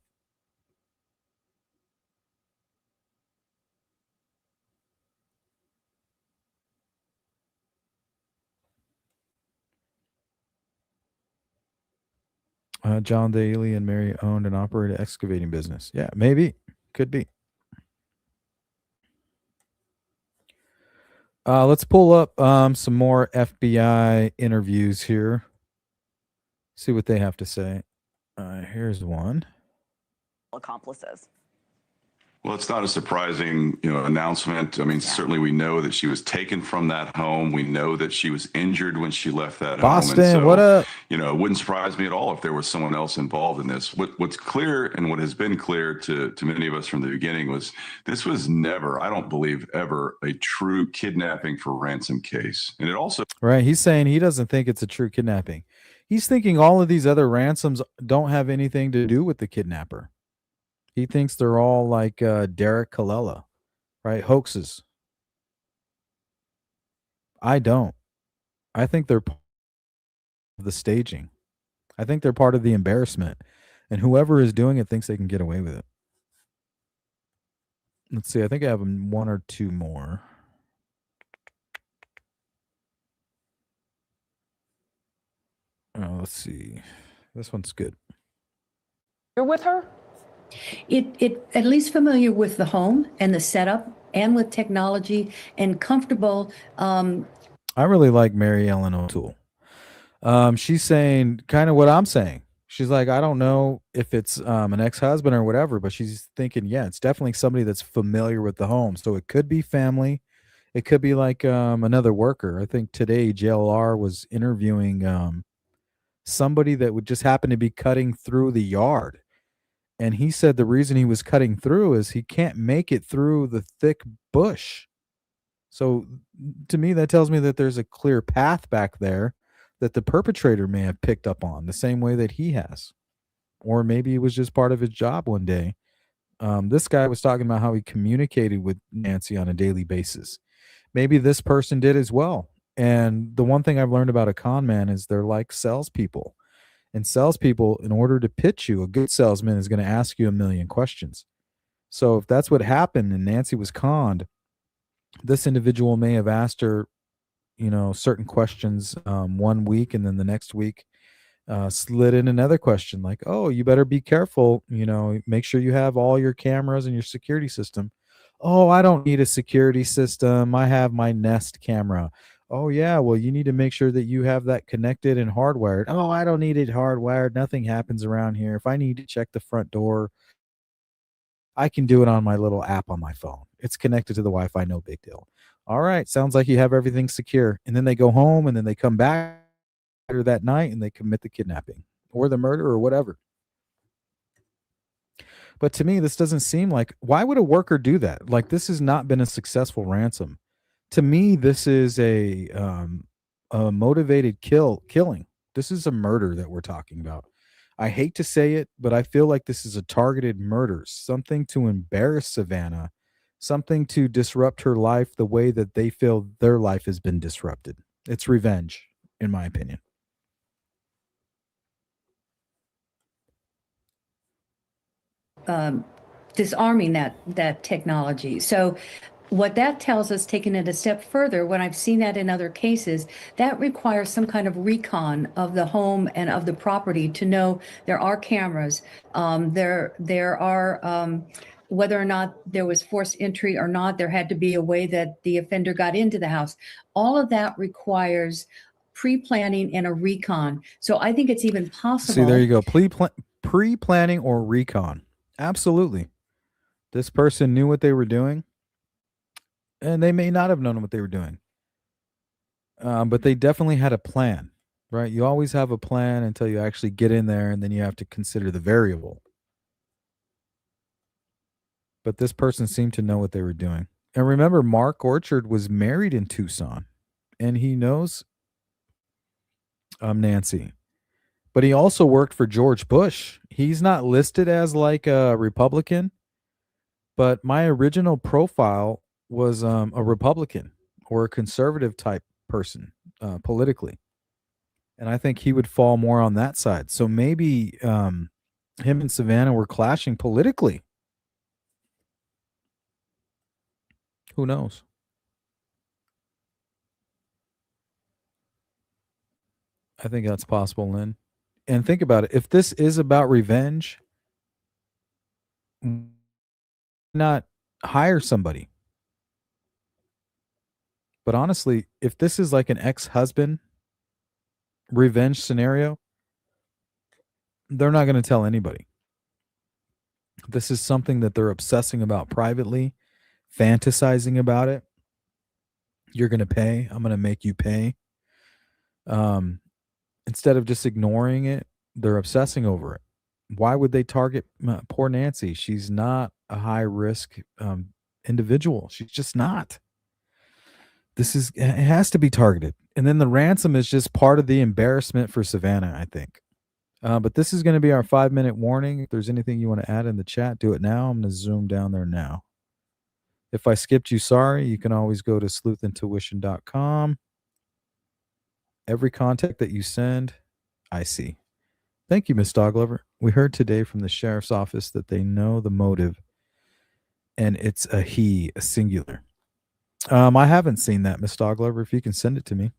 John Daly and Mary owned and operated an excavating business. Yeah, maybe. Could be. Let's pull up some more FBI interviews here. See what they have to say. Here's one. Accomplices. Well, it's not a surprising, announcement. I mean, certainly we know that she was taken from that home. We know that she was injured when she left that Boston, home. And so, what up? It wouldn't surprise me at all if there was someone else involved in this. What's clear and what has been clear to many of us from the beginning was this was never, I don't believe, ever a true kidnapping for ransom case. And it also... Right. He's saying he doesn't think it's a true kidnapping. He's thinking all of these other ransoms don't have anything to do with the kidnapper. He thinks they're all like Derek Colella, right? Hoaxes. I don't. I think they're part of the staging. I think they're part of the embarrassment. And whoever is doing it thinks they can get away with it. Let's see. I think I have one or two more. Let's see. This one's good. You're with her? It at least familiar with the home and the setup and with technology and comfortable. I really like Mary Ellen O'Toole. She's saying kind of what I'm saying. She's like, I don't know if it's an ex-husband or whatever, but she's thinking, yeah, it's definitely somebody that's familiar with the home. So it could be family. It could be like another worker. I think today JLR was interviewing somebody that would just happen to be cutting through the yard. And he said the reason he was cutting through is he can't make it through the thick bush. So to me, that tells me that there's a clear path back there that the perpetrator may have picked up on the same way that he has. Or maybe it was just part of his job one day. This guy was talking about how he communicated with Nancy on a daily basis. Maybe this person did as well. And the one thing I've learned about a con man is they're like salespeople. And salespeople, in order to pitch you, a good salesman is going to ask you a million questions. So if that's what happened and Nancy was conned, this individual may have asked her, certain questions 1 week, and then the next week slid in another question like, oh, you better be careful, make sure you have all your cameras and your security system. Oh, I don't need a security system. I have my Nest camera. Oh, yeah, well, you need to make sure that you have that connected and hardwired. Oh, I don't need it hardwired. Nothing happens around here. If I need to check the front door, I can do it on my little app on my phone. It's connected to the Wi-Fi, no big deal. All right, sounds like you have everything secure. And then they go home and then they come back later that night and they commit the kidnapping or the murder or whatever. But to me, this doesn't seem like, why would a worker do that? Like, this has not been a successful ransom. To me, this is a motivated killing. This is a murder that we're talking about. I hate to say it, but I feel like this is a targeted murder, something to embarrass Savannah, something to disrupt her life the way that they feel their life has been disrupted. It's revenge, in my opinion. Disarming that technology. So what that tells us, taking it a step further, when I've seen that in other cases, that requires some kind of recon of the home and of the property to know there are cameras. There are, whether or not there was forced entry or not, there had to be a way that the offender got into the house. All of that requires pre-planning and a recon. So I think it's even possible. See, there you go. Pre-planning or recon. Absolutely. This person knew what they were doing, and they may not have known what they were doing. But they definitely had a plan, right? You always have a plan until you actually get in there, and then you have to consider the variable. But this person seemed to know what they were doing. And remember, Mark Orchard was married in Tucson, and he knows Nancy. But he also worked for George Bush. He's not listed as like a Republican, but my original profile was a Republican or a conservative type person politically. And I think he would fall more on that side. So maybe him and Savannah were clashing politically. Who knows? I think that's possible, Lynn. And think about it. If this is about revenge, not hire somebody. But honestly, if this is like an ex-husband revenge scenario, they're not going to tell anybody. This is something that they're obsessing about privately, fantasizing about it. You're going to pay. I'm going to make you pay. Instead of just ignoring it, they're obsessing over it. Why would they target poor Nancy? She's not a high-risk individual. She's just not. It has to be targeted. And then the ransom is just part of the embarrassment for Savannah, I think. But this is going to be our 5-minute warning. If there's anything you want to add in the chat, do it now. I'm going to zoom down there now. If I skipped you, sorry. You can always go to sleuthintuition.com. Every contact that you send, I see. Thank you, Miss Doglover. We heard today from the sheriff's office that they know the motive, and it's a he, a singular. I haven't seen that, Miss Doglover. If you can send it to me.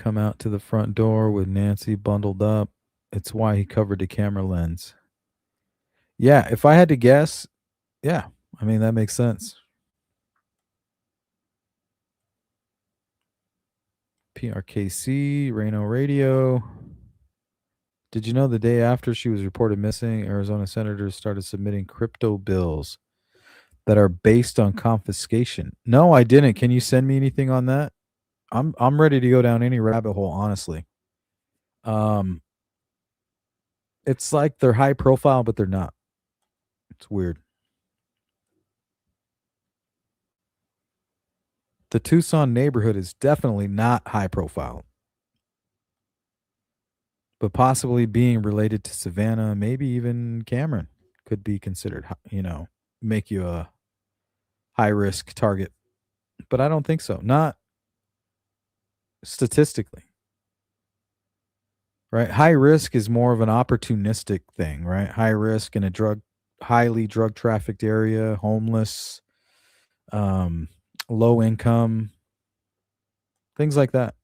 come out to the front door with Nancy bundled up. It's why he covered the camera lens. Yeah, if I had to guess, yeah, I mean, that makes sense. PRKC, Reno Radio. Did you know the day after she was reported missing, Arizona senators started submitting crypto bills that are based on confiscation? No, I didn't. Can you send me anything on that? I'm ready to go down any rabbit hole, honestly. It's like they're high profile, but they're not. It's weird. The Tucson neighborhood is definitely not high profile, but possibly being related to Savannah, maybe even Cameron could be considered, make you a high risk target. But I don't think so. Not statistically. Right? High risk is more of an opportunistic thing, right? High risk in a highly drug trafficked area, homeless, low income, things like that.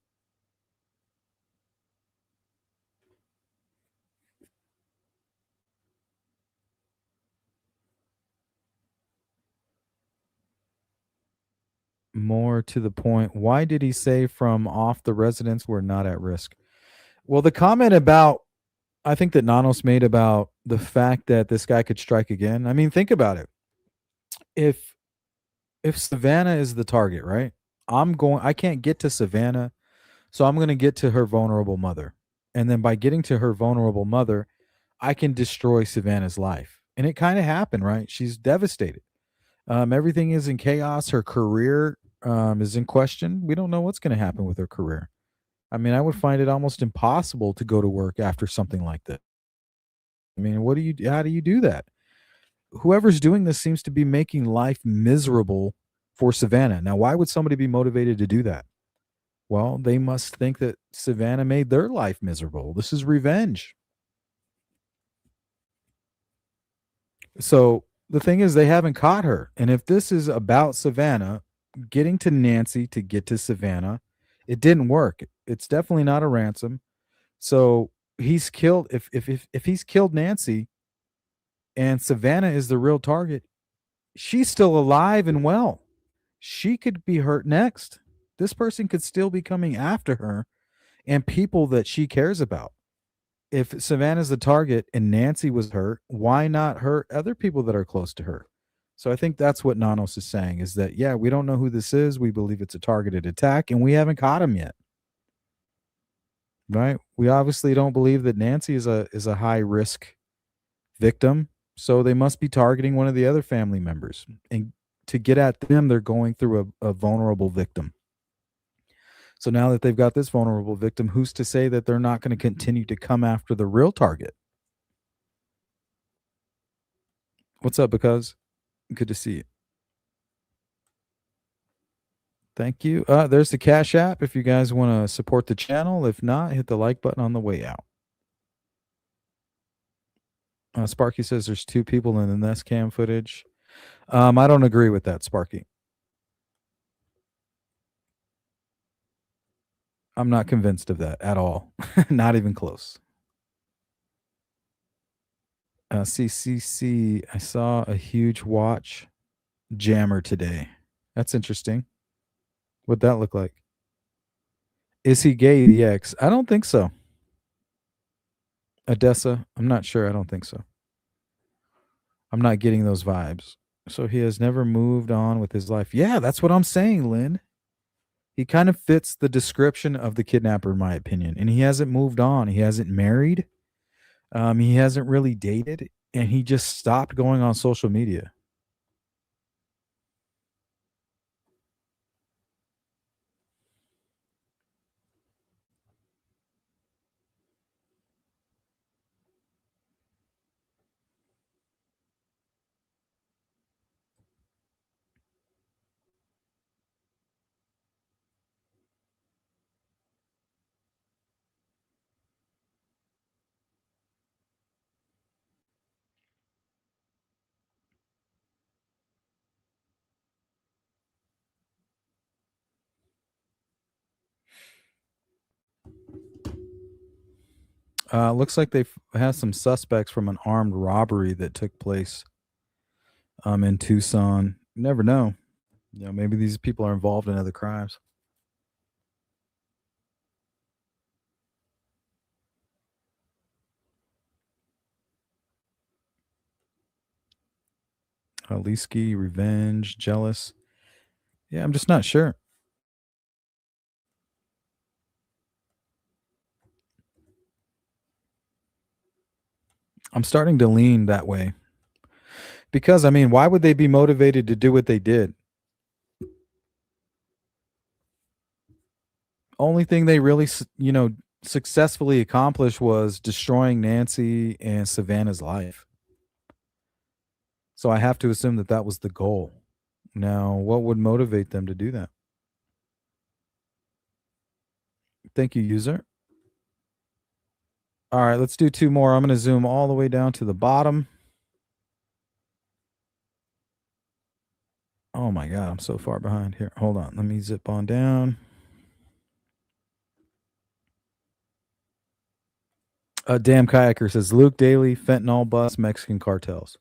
More to the point, why did he say from off the residence we're not at risk? Well, the comment about, I think that Nanos made about the fact that this guy could strike again. I mean, think about it. If Savannah is the target, right? I can't get to Savannah, so I'm going to get to her vulnerable mother. And then by getting to her vulnerable mother, I can destroy Savannah's life. And it kind of happened, right? She's devastated. Everything is in chaos. Her career is in question. We don't know what's going to happen with her career. I mean, I would find it almost impossible to go to work after something like that. I mean, how do you do that? Whoever's doing this seems to be making life miserable for Savannah. Now, why would somebody be motivated to do that? Well, they must think that Savannah made their life miserable. This is revenge. So the thing is, they haven't caught her. And if this is about Savannah, getting to Nancy to get to Savannah, it didn't work. It's definitely not a ransom. So he's killed. If he's killed Nancy and Savannah is the real target, she's still alive and well. She could be hurt next. This person could still be coming after her and people that she cares about. If Savannah's the target and Nancy was hurt, why not hurt other people that are close to her? So I think that's what Nanos is saying, is that, yeah, we don't know who this is. We believe it's a targeted attack and we haven't caught him yet. Right? We obviously don't believe that Nancy is a high risk victim. So they must be targeting one of the other family members. And to get at them, they're going through a vulnerable victim. So now that they've got this vulnerable victim, who's to say that they're not going to continue to come after the real target? What's up, because? Good to see you. Thank you. There's the Cash App if you guys want to support the channel. If not, hit the like button on the way out. Sparky says there's 2 people in the Nest Cam footage. I don't agree with that, Sparky. I'm not convinced of that at all. Not even close. CCC, I saw a huge watch jammer today. That's interesting. What'd that look like? Is he gay, EX? I don't think so. Odessa, I'm not sure. I don't think so. I'm not getting those vibes. So he has never moved on with his life. Yeah, that's what I'm saying, Lynn. He kind of fits the description of the kidnapper, in my opinion. And he hasn't moved on. He hasn't married. He hasn't really dated. And he just stopped going on social media. Looks like they have some suspects from an armed robbery that took place in Tucson. You never know. You know, maybe these people are involved in other crimes. Aliski, revenge, jealous. Yeah, I'm just not sure. I'm starting to lean that way. Because, I mean, why would they be motivated to do what they did? Only thing they really, you know, successfully accomplished was destroying Nancy and Savannah's life. So I have to assume that that was the goal. Now, what would motivate them to do that? Thank you, user. All right, let's do two more. I'm going to zoom all the way down to the bottom. Oh my God, I'm so far behind here. Hold on. Let me zip on down. Damn Kayaker says Luke Daly, fentanyl bust, Mexican cartels.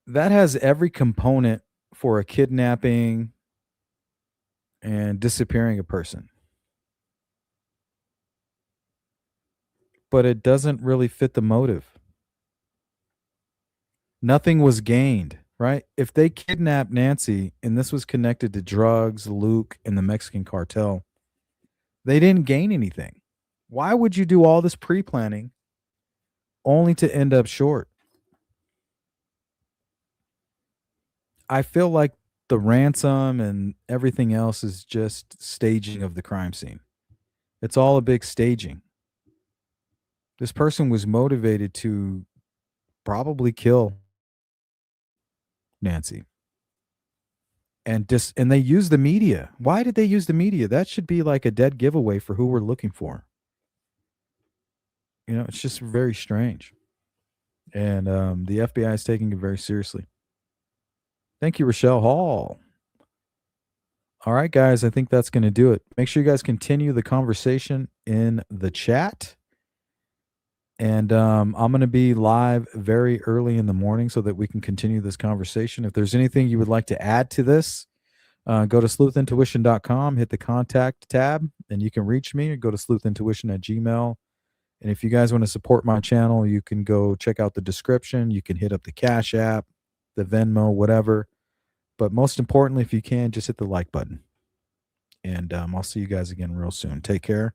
That has every component for a kidnapping and disappearing a person. But it doesn't really fit the motive. Nothing was gained, right? If they kidnapped Nancy and this was connected to drugs, Luke, and the Mexican cartel, they didn't gain anything. Why would you do all this pre-planning only to end up short? I feel like the ransom and everything else is just staging of the crime scene. It's all a big staging. This person was motivated to probably kill Nancy. And they use the media. Why did they use the media? That should be like a dead giveaway for who we're looking for. You know, it's just very strange. And the FBI is taking it very seriously. Thank you, Rochelle Hall. All right, guys, I think that's going to do it. Make sure you guys continue the conversation in the chat. And I'm going to be live very early in the morning so that we can continue this conversation. If there's anything you would like to add to this, go to sleuthintuition.com, hit the contact tab, and you can reach me. Go to sleuthintuition@gmail.com. And if you guys want to support my channel, you can go check out the description. You can hit up the Cash App, the Venmo, whatever. But most importantly, if you can, just hit the like button. And I'll see you guys again real soon. Take care.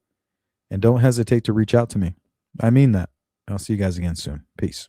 And don't hesitate to reach out to me. I mean that. I'll see you guys again soon. Peace.